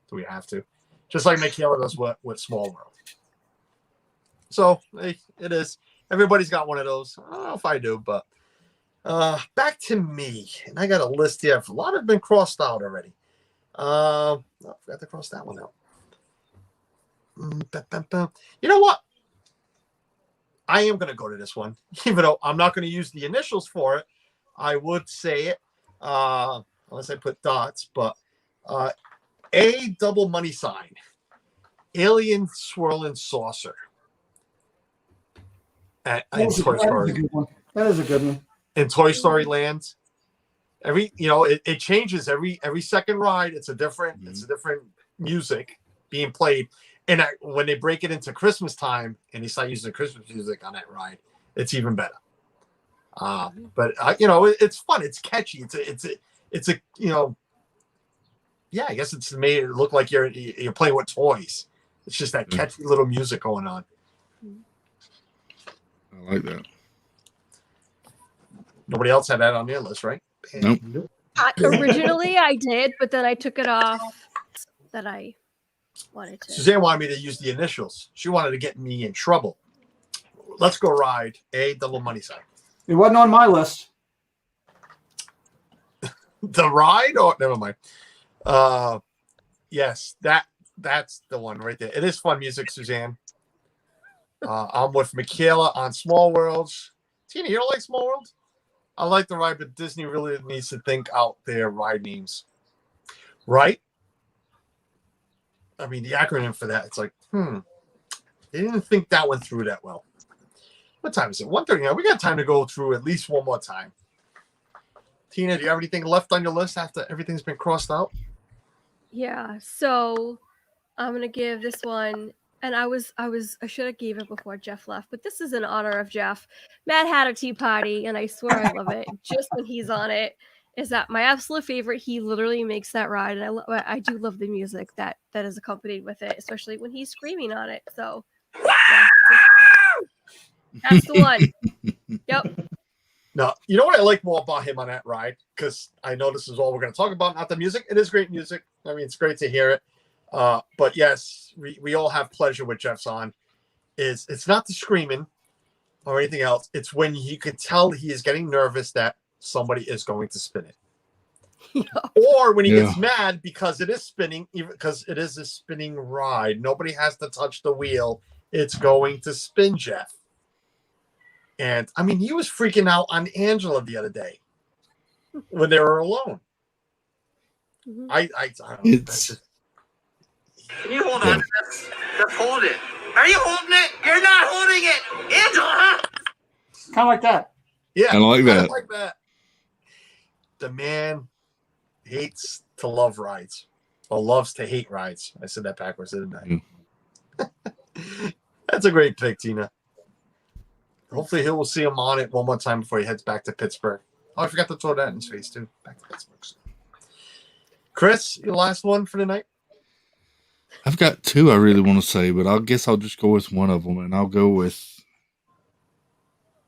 Do we have to? Just like Michaela does with Small World. So it is. Everybody's got one of those. I don't know if I do, but back to me. And I got a list here. A lot have been crossed out already. I forgot to cross that one out. You know what? I am going to go to this one, even though I'm not going to use the initials for it. I would say it, unless I put dots, but A double money sign, alien swirling saucer. In Toy Story. That is a good one. In Toy Story Land, it changes every second ride. It's a different music being played. And when they break it into Christmas time and they start using the Christmas music on that ride, it's even better. But it's fun. It's catchy. It's a I guess it's made it look like you're playing with toys. It's just that catchy little music going on. I like that. Nobody else had that on their list, right? Nope. Originally I did, but then I took it off that I wanted to. Suzanne wanted me to use the initials. She wanted to get me in trouble. Let's go ride A double money sign. It wasn't on my list. The ride? Oh, never mind. Yes, that's the one right there. It is fun music, Suzanne. I'm with Michaela on Small Worlds. Tina, you don't like Small Worlds? I like the ride, but Disney really needs to think out their ride names. Right? I mean, the acronym for that, it's like, they didn't think that one through that well. What time is it? 1:30. We got time to go through at least one more time. Tina, do you have anything left on your list after everything's been crossed out? Yeah, so I'm gonna give this one, and I should have gave it before Jeff left, but this is in honor of Jeff. Mad Hatter Tea Party, and I swear I love it. Just when he's on it, is that my absolute favorite. He literally makes that ride, and I do love the music that is accompanied with it, especially when he's screaming on it. So yeah, That's the one. Yep. No, you know what I like more about him on that ride? Because I know this is all we're going to talk about, not the music. It is great music. I mean, it's great to hear it. But yes, we all have pleasure with Jeff's on. It's not the screaming or anything else. It's when you could tell he is getting nervous that somebody is going to spin it. Or when he gets mad because it is spinning, even because it is a spinning ride. Nobody has to touch the wheel. It's going to spin, Jeff. And I mean, he was freaking out on Angela the other day when they were alone. I don't know. It's Can you hold on to this? Just hold it. Are you holding it? You're not holding it, Angela. Kind of like that. Yeah, I like kinda that. like that. The man hates to love rides, or loves to hate rides. I said that backwards, didn't I? That's a great pick, Tina. Hopefully, we'll see him on it one more time before he heads back to Pittsburgh. Oh, I forgot to throw that in his face too. Back to Pittsburgh. Chris, your last one for the night. I've got two I really want to say, but I guess I'll just go with one of them, and I'll go with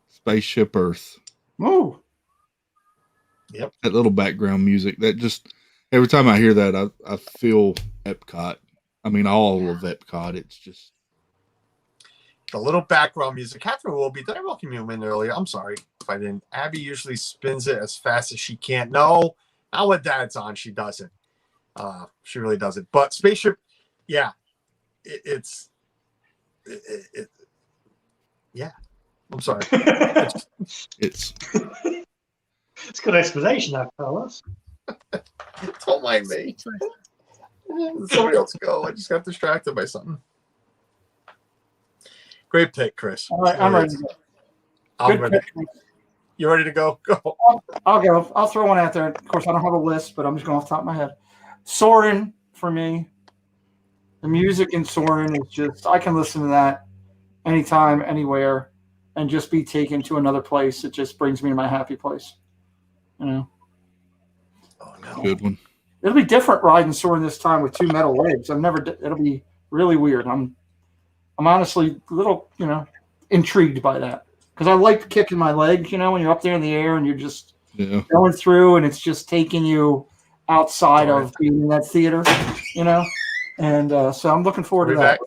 Spaceship Earth. Ooh. Yep. That little background music that just every time I hear that, I feel Epcot. I mean, all of Epcot. It's just The little background music. Catherine will be. Did I welcome you in earlier? I'm sorry if I didn't. Abby usually spins it as fast as she can. No, not when Dad's on. She doesn't. She really doesn't. But Spaceship, yeah, yeah. I'm sorry. it's It's a good explanation, that, Carlos. Don't mind me. Somebody else go. I just got distracted by something. Great pick, Chris. All right, I'm ready to go. I'm Good ready. pick. You ready to go? Go. I'll go. I'll throw one out there. Of course, I don't have a list, but I'm just going off the top of my head. Soarin' for me. The music in Soarin' is just, I can listen to that anytime, anywhere, and just be taken to another place. It just brings me to my happy place. You know? Oh, no. good one. It'll be different riding Soarin' this time with two metal legs. It'll be really weird. I'm honestly a little, intrigued by that. Because I like kicking my legs, when you're up there in the air and you're just going through and it's just taking you outside of being in that theater, And so I'm looking forward to that.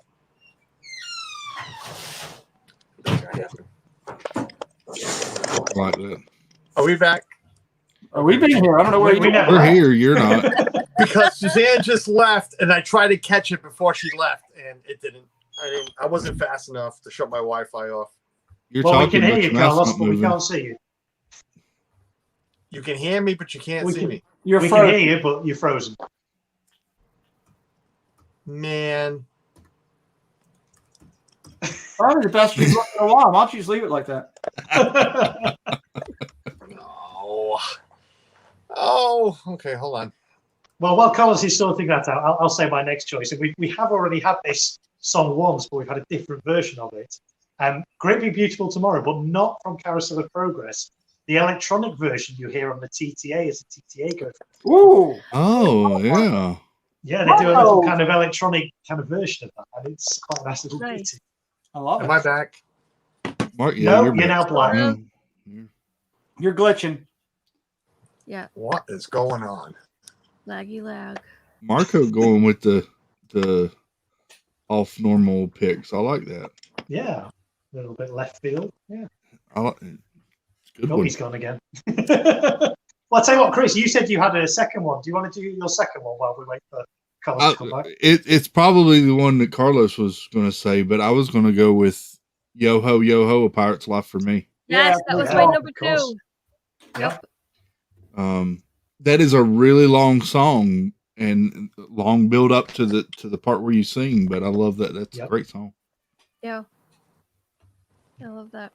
Like that. Are we back? Are we being here? I don't know where We're here. You're not. Because Suzanne just left, and I tried to catch it before she left, and it didn't. I wasn't fast enough to shut my Wi-Fi off. We can hear you, Carlos, but we can't see you. You can hear me, but you can't see me. We can hear you, but you're frozen. Man. Probably the best you've looked in a while. Why don't you just leave it like that? No. Oh, okay. Hold on. Well, while Carlos is still thinking that out, I'll say my next choice. And we have already had this song once, but we've had a different version of it. Great Big Beautiful Tomorrow, but not from Carousel of Progress. The electronic version you hear on the TTA as the TTA goes. Ooh. Oh, yeah. Yeah, they do a little kind of electronic kind of version of that, and it's quite a nice little Nice. bit. I love it. Am I back? Mark, No, you're you're now black. You're glitching. Yeah. What is going on? Laggy lag. Marco going with the off normal picks. I like that. Yeah, a little bit left field. Yeah. I like good Oh, one. he's gone again. Well, I'll tell you what, Chris, you said you had a second one. Do you want to do your second one while we wait for Carlos to come back? It's probably the one that Carlos was going to say, but I was going to go with Yo Ho, A Pirate's Life for me. Yes, that was my number 2. Yep. That is a really long song and long build up to the part where you sing, but I love that. That's a great song. Yeah. I love that.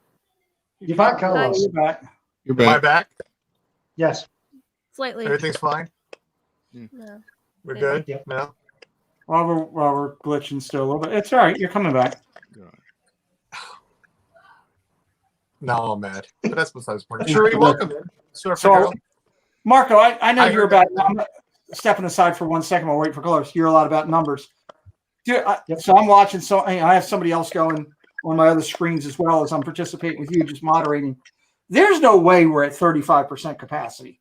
You're back, Carlos. You're back. You're Am I back. back? Yes. Slightly. Everything's fine? No. We're good? Yep. No? While we're glitching still a little bit. It's all right. You're coming back. No, I'm mad. But that's besides the point. Sure, you're welcome. So, Marco, I know you're about. I'm stepping aside for 1 second while waiting for Carlos. You're a lot about numbers. Dude, so I'm watching. So I have somebody else going. on my other screens as well as I'm participating with you, just moderating. There's no way we're at 35% capacity.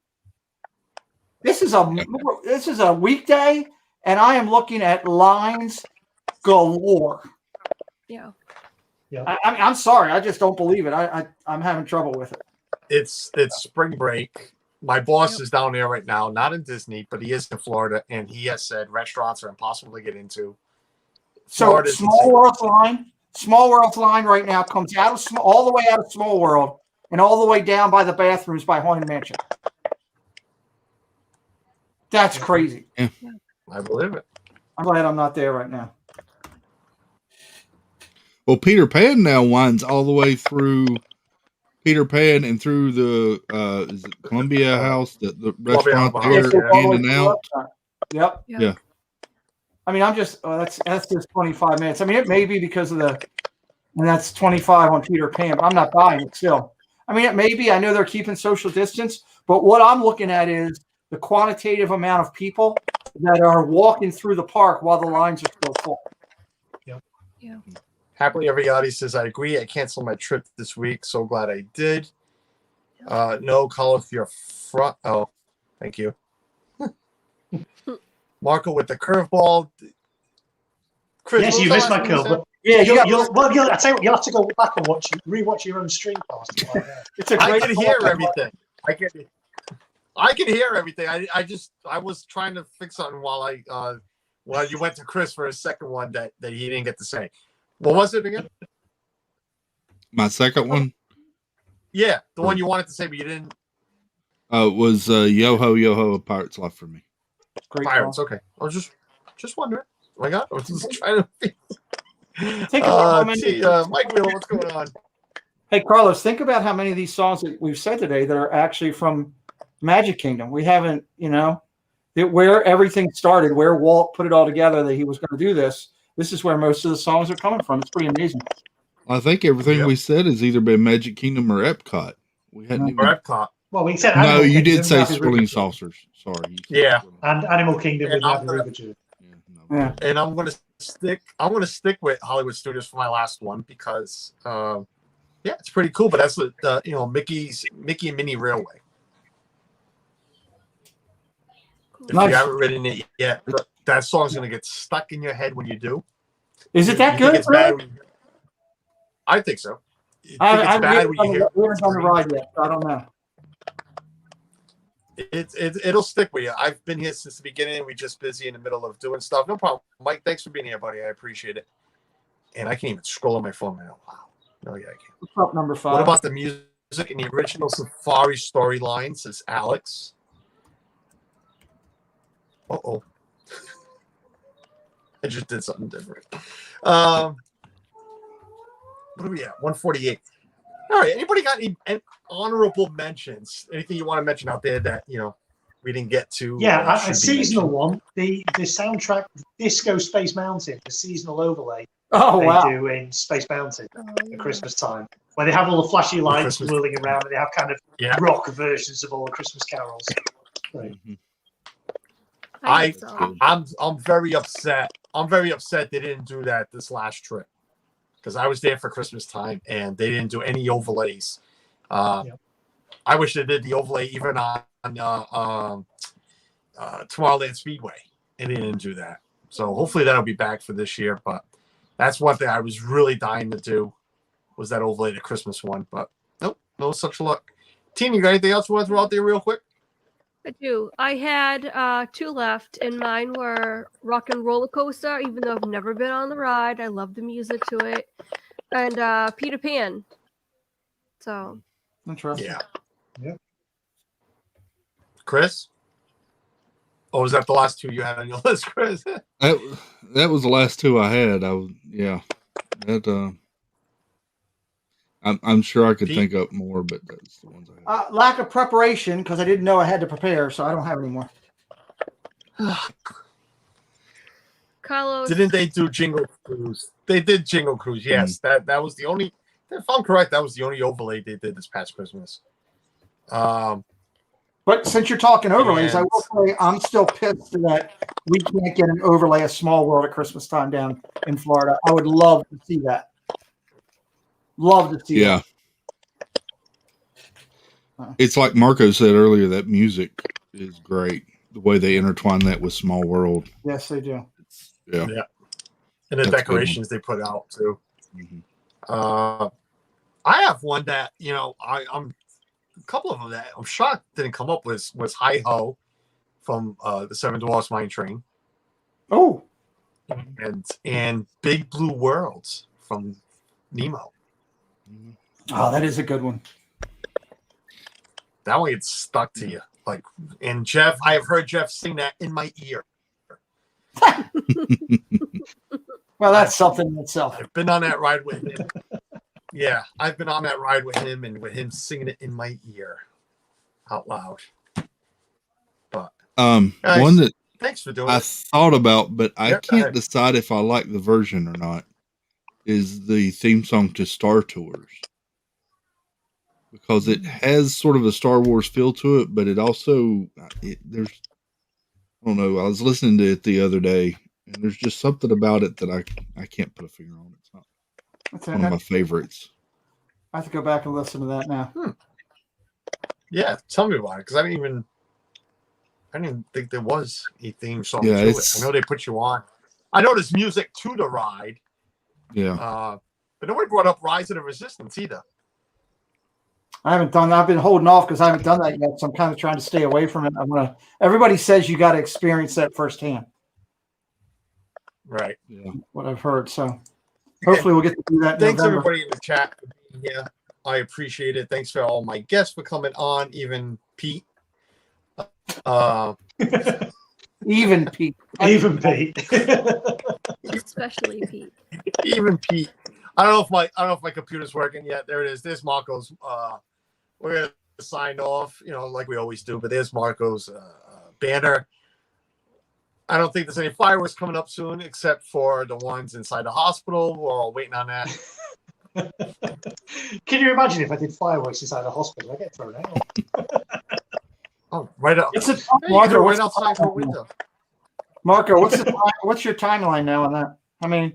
This is a weekday, and I am looking at lines galore. Yeah. I'm sorry, I just don't believe it. I'm having trouble with it. It's spring break. My boss is down there right now, not in Disney, but he is in Florida, and he has said restaurants are impossible to get into. So Small World's line right now comes out of all the way out of Small World and all the way down by the bathrooms by Haunted Mansion. That's crazy. Yeah. I believe it. I'm glad I'm not there right now. Well, Peter Pan now winds all the way through Peter Pan and through the is it Columbia House, the restaurant there, in and out. Yep. Yeah. I mean, I'm just that's just 25 minutes. I mean, it may be because of and that's 25 on Peter Pan, but I'm not buying it still. I mean, it may be. I know they're keeping social distance, but what I'm looking at is the quantitative amount of people that are walking through the park while the lines are still full. Yep. Yeah. Happily, everybody says, I agree. I canceled my trip this week. So glad I did. No, call if you're front. Oh, thank you. Marco with the curveball. Chris, yes, you missed my curve, but yeah, I tell you what, you'll have to go back and rewatch your own stream past. I can hear everything. I can hear everything. I was trying to fix something while you went to Chris for a second one that he didn't get to say. What was it again? My second one? Yeah, the one you wanted to say, but you didn't. It was Yo Ho, a Pirate's Life for me. Great Pirates, call. okay. I was just wondering. Oh my God, I was just trying to. Think about how many. Mike Wheeler, what's going on? Hey, Carlos, think about how many of these songs that we've said today that are actually from Magic Kingdom. We haven't, where everything started, where Walt put it all together that he was going to do this. This is where most of the songs are coming from. It's pretty amazing. I think everything we said has either been Magic Kingdom or Epcot. We hadn't even. Or Epcot. Well, we said no. You Kingdom, did say Swirling Saucers. Sorry. Yeah. And Animal Kingdom with Navi River. Yeah. And I'm gonna stick with Hollywood Studios for my last one because it's pretty cool. But that's Mickey and Minnie Railway. If you haven't written it yet, that song's gonna get stuck in your head when you do. Is it that good? It's bad I think so. We haven't done the ride yet. So I don't know. It'll stick with you. I've been here since the beginning. We're just busy in the middle of doing stuff. No problem. Mike, thanks for being here, buddy. I appreciate it. And I can't even scroll on my phone now. Wow. No, yeah, I can't. What's up, number 5? What about the music in the original Safari storyline? Says Alex. Uh-oh. I just did something different. What are we at? 148. All right. Anybody got any honorable mentions? Anything you want to mention out there that we didn't get to? Yeah, a seasonal one. The soundtrack Disco Space Mountain, the seasonal overlay. Oh, wow. They do in Space Mountain at Christmas time, where they have all the flashy lights whirling around, and they have kind of rock versions of all the Christmas carols. Right. I'm very upset. I'm very upset they didn't do that this last trip because I was there for Christmas time and they didn't do any overlays. I wish they did the overlay even on Tomorrowland Speedway, and they didn't do that. So hopefully that'll be back for this year. But that's one thing I was really dying to do was that overlay to Christmas one. But nope, no such luck. Tina, you got anything else you want to throw out there real quick? I do. I had 2 left, and mine were Rock and Roller Coaster, even though I've never been on the ride. I love the music to it. And Peter Pan. So. Interesting. Yeah. Chris? Oh, was that the last 2 you had on your list, Chris? That was the last 2 I had. I'm sure I could think up more, but that's the ones I had. Lack of preparation because I didn't know I had to prepare, so I don't have any more. Carlos. Didn't they do Jingle Cruise? They did Jingle Cruise, yes. That was the only, if I'm correct, that was the only overlay they did this past Christmas. But since you're talking overlays, I will say I'm still pissed that we can't get an overlay of Small World at Christmas time down in Florida. I would love to see that. Love to see Yeah. It's like Marco said earlier, that music is great. The way they intertwine that with Small World. that. Yes, they do. Yeah. And the That's a good decorations they put out too. Mhm. I have one that, you know, I'm a couple of them that I'm shocked didn't come up with was Hi Ho from the Seven Dwarfs Mine Train. Oh. And Big Blue Worlds from Nemo. Oh, that is a good one. That one gets stuck to you. Like, and Jeff, I have heard Jeff sing that in my ear. Well, that's something in itself. I've been on that ride with him. Yeah, I've been on that ride with him and with him singing it in my ear out loud. But guys, one that thanks for doing I it. thought about, but I Yeah, go can't ahead. decide if I like the version or not, is the theme song to Star Tours. Because it has sort of a Star Wars feel to it, but it also, there's, I don't know, I was listening to it the other day, and there's just something about it that I can't put a finger on. It's not one of my favorites. I have to go back and listen to that now. Yeah, tell me about it, because I didn't even think there was a theme song Yeah, to it. I know they put you on. I know there's music to the ride. Yeah. But nobody brought up Rise of the Resistance either. I haven't done that. I've been holding off because I haven't done that yet. So I'm kind of trying to stay away from it. Everybody says you got to experience that firsthand. Right. Yeah. What I've heard. So hopefully we'll get to do that in Thanks November. everybody in the chat for being here. I appreciate it. Thanks for all my guests for coming on, even Pete. Even Pete. Even Pete. Especially Pete. Even Pete. I don't know if my computer's working yet. There it is. There's Marco's. We're gonna sign off, you know, like we always do. But there's Marco's banner. I don't think there's any fireworks coming up soon, except for the ones inside the hospital. We're all waiting on that. Can you imagine if I did fireworks inside a hospital? I get thrown out. Oh, right up. It's a Marco, right outside her window. Marco, what's your timeline now on that? I mean,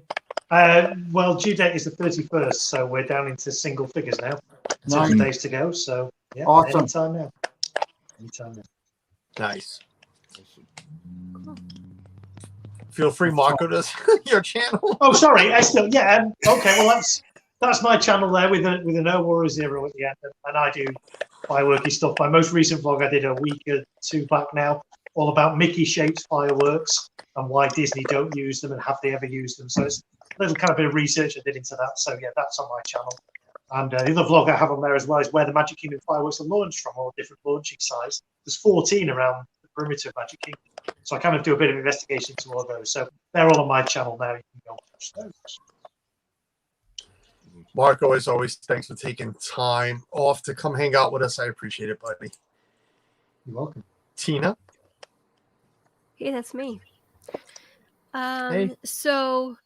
well, due date is the 31st, so we're down into single figures now. 7 days to go, so yeah, awesome. Anytime now. Nice. Feel free, Marco, to your channel. Oh, sorry, Estelle. Yeah, okay. Well, that's my channel there with a No War Zero at the end, and I do fireworky stuff. My most recent vlog I did a week or two back now, all about Mickey-shaped fireworks and why Disney don't use them and have they ever used them. So it's a little kind of bit of research I did into that. So yeah, that's on my channel. And the other vlog I have on there as well is where the Magic Kingdom fireworks are launched from, all different launching sites. There's 14 around the perimeter of Magic Kingdom. So I kind of do a bit of investigation to all those. So they're all on my channel now. You can go watch those. Marco, as always, thanks for taking time off to come hang out with us. I appreciate it, buddy. You're welcome. Tina? Hey, that's me. Hey. So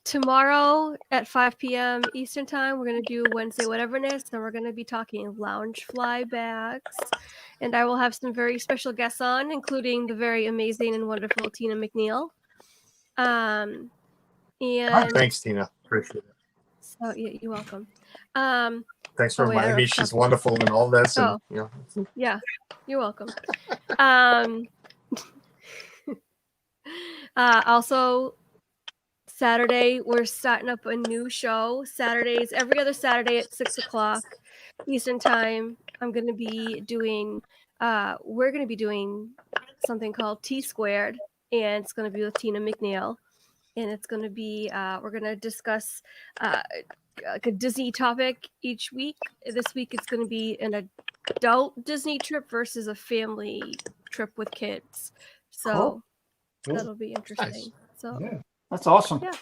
tomorrow at 5 p.m. Eastern Time, we're going to do Wednesday Whateverness, and we're going to be talking Loungefly bags. And I will have some very special guests on, including the very amazing and wonderful Tina McNeil. And thanks, Tina. Appreciate it. So yeah, you're welcome. Thanks for reminding me she's wonderful and all this. And, yeah, you're welcome. Also, Saturday, we're starting up a new show. Saturdays, every other Saturday at 6 o'clock Eastern Time. I'm going to be doing, we're going to be doing something called T Squared, and it's going to be with Tina McNeil. And it's going to be, we're going to discuss a Disney topic each week. This week, it's going to be an adult Disney trip versus a family trip with kids. So that'll be interesting. Nice. So yeah. That's awesome. Yeah.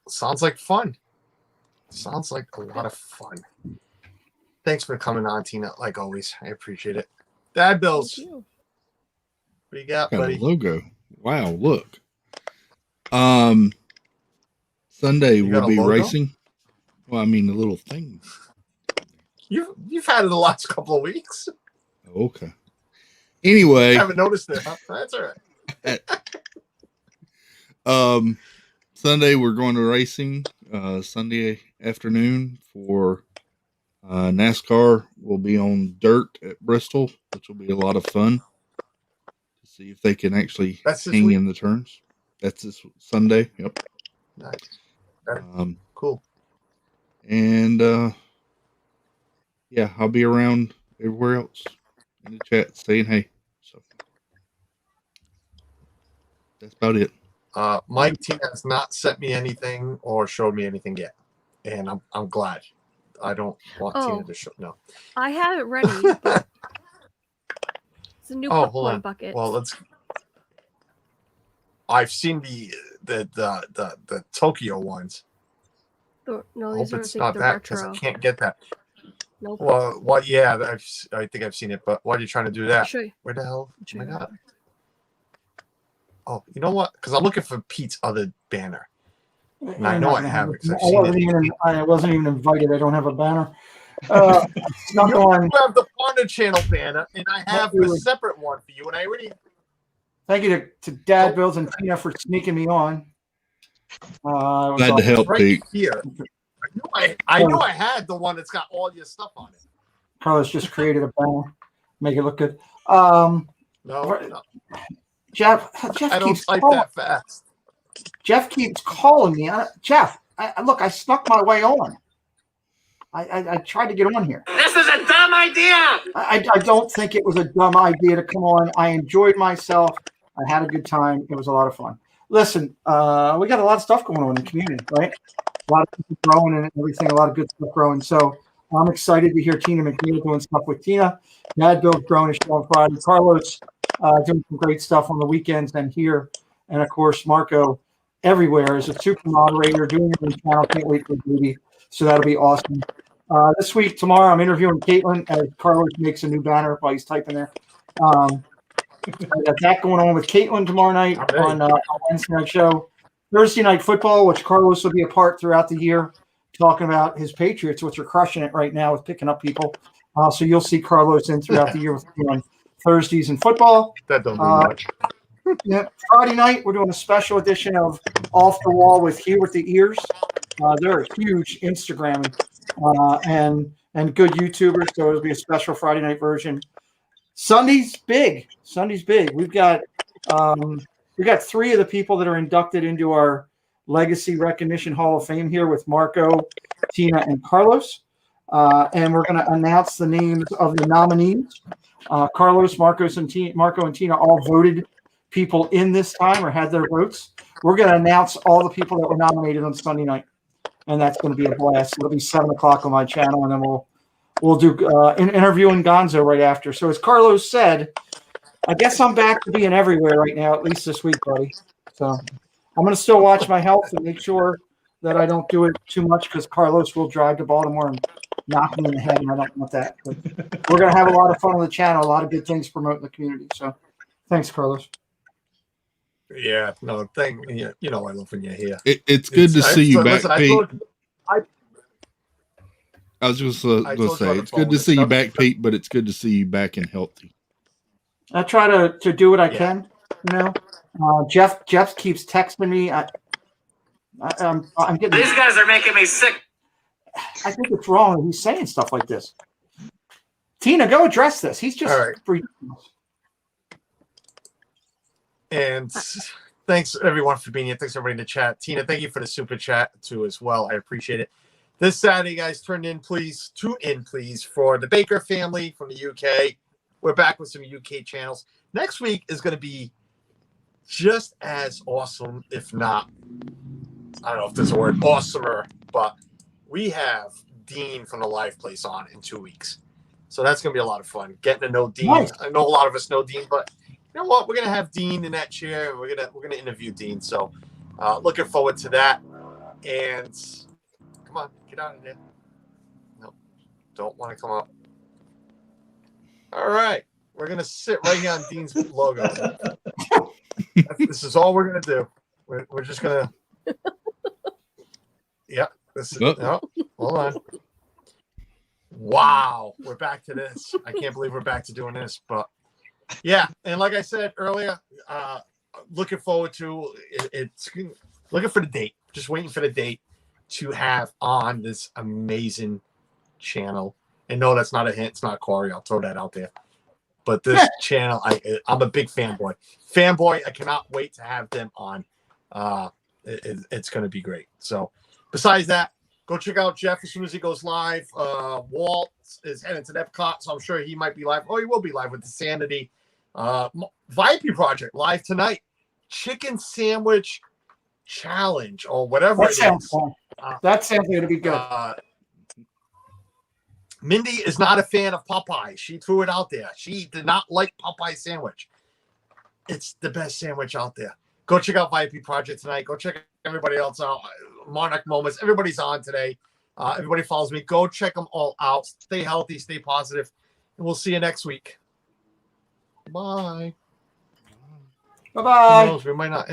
Sounds like fun. Sounds like a lot of fun. Thanks for coming on, Tina. Like always, I appreciate it. Dad Bills. Thank you. What do you got, Got buddy? a logo. Wow, look. Sunday we'll be racing. Well, I mean the little thing. You've had it the last couple of weeks. Okay. Anyway, I haven't noticed it. Huh? That's all right. Sunday we're going to racing. Sunday afternoon for NASCAR. Will be on dirt at Bristol, which will be a lot of fun to see if they can actually hang in the turns. That's this Sunday. Yep. Nice. Cool. And yeah, I'll be around everywhere else in the chat saying hey. So that's about it. Mike T has not sent me anything or showed me anything yet, and I'm glad. I don't want Tina to show. No, I have it ready. But it's a new popcorn bucket. Well, I've seen the Tokyo ones. No, I these hope are it's like not the that because I retro. can't get that. Nope. Well, yeah, I think I've seen it, but why are you trying to do that? Show you. Where the hell? Oh my God. Oh, you know what? Because I'm looking for Pete's other banner. I know I have it because I've seen it. I wasn't even invited. I don't have a banner. You have the Partner Channel banner, and I have a separate one for you. And I already. Thank you to Dad, Bills, and Tina for sneaking me on. Glad to help, Pete. Here. I knew I had the one that's got all your stuff on it. Carlos just created a banner, make it look good. No. Jeff I don't keeps type calling. That fast. Jeff keeps calling me. Jeff, look, I snuck my way on. I tried to get on here. This is a dumb idea. I don't think it was a dumb idea to come on. I enjoyed myself. I had a good time. It was a lot of fun. Listen, we got a lot of stuff going on in the community, right? A lot of people growing and everything, a lot of good stuff growing. So I'm excited to hear Tina McNeil doing stuff with Tina. Dad Bill's growing his show on Friday. Carlos doing some great stuff on the weekends and here. And, of course, Marco everywhere is a super moderator doing it in channel. Can't wait for duty. So that'll be awesome. This week, tomorrow, I'm interviewing Caitlin as Carlos makes a new banner while he's typing there. I got that going on with Caitlin tomorrow night on Wednesday night show. Thursday night football, which Carlos will be a part throughout the year, talking about his Patriots, which are crushing it right now with picking up people. So you'll see Carlos in throughout the year with on Thursdays in football. That don't do much. Yeah, Friday night we're doing a special edition of Off the Wall with Hugh with the Ears. They're a huge Instagram and good YouTubers, so it'll be a special Friday night version. Sunday's big. We've got three of the people that are inducted into our Legacy Recognition Hall of Fame here with Marco, Tina, and Carlos. And we're going to announce the names of the nominees. Carlos, Marco, and Tina all voted people in this time or had their votes. We're going to announce all the people that were nominated on Sunday night, and that's going to be a blast. It'll be 7:00 on my channel, and then we'll do an interview in Gonzo right after. So as Carlos said, I guess I'm back to being everywhere right now, at least this week, buddy. So I'm going to still watch my health and make sure that I don't do it too much because Carlos will drive to Baltimore and knock me in the head, and I don't want that. But we're going to have a lot of fun on the channel, a lot of good things promoting the community. So thanks, Carlos. Yeah, no, you know I love when you're here. It's good to see you back, Pete. I was just going to say, it's good to see you back, Pete, but it's good to see you back and healthy. I try to do what I can, you know. Jeff keeps texting me. I'm getting. These guys are making me sick. I think it's wrong that he's saying stuff like this. Tina, go address this. He's just freaking. And thanks everyone for being here. Thanks everybody in the chat. Tina, thank you for the super chat too as well. I appreciate it. This Saturday, guys, tune in please for the Baker family from the UK. We're back with some UK channels. Next week is going to be just as awesome, if not, I don't know if there's a word, awesomer, but we have Dean from the Live Place on in 2 weeks. So that's going to be a lot of fun. Getting to know Dean. Nice. I know a lot of us know Dean, but you know what? We're going to have Dean in that chair. We're going to interview Dean. So looking forward to that. And come on, get out of there. Nope. Don't want to come up. All right. We're going to sit right here on Dean's logo. This is all we're going to do. We're just going to. Yeah. This is. Oh, hold on. Wow. We're back to this. I can't believe we're back to doing this. But yeah. And like I said earlier, looking forward to it's looking for the date. Just waiting for the date. to have on this amazing channel. And no, that's not a hint. It's not Corey. I'll throw that out there. But this channel, I'm a big fanboy. I cannot wait to have them on. It's going to be great. So besides that, go check out Jeff as soon as he goes live. Walt is heading to Epcot, so I'm sure he might be live. Oh, he will be live with the Sanity. VIP Project live tonight. Chicken sandwich challenge or whatever That it sounds is. fun. That sounds going to be good. Mindy is not a fan of Popeye. She threw it out there. She did not like Popeye sandwich. It's the best sandwich out there. Go check out VIP Project tonight. Go check everybody else out. Monarch Moments. Everybody's on today. Everybody follows me. Go check them all out. Stay healthy. Stay positive. And we'll see you next week. Bye. Bye-bye. Who knows? We might not.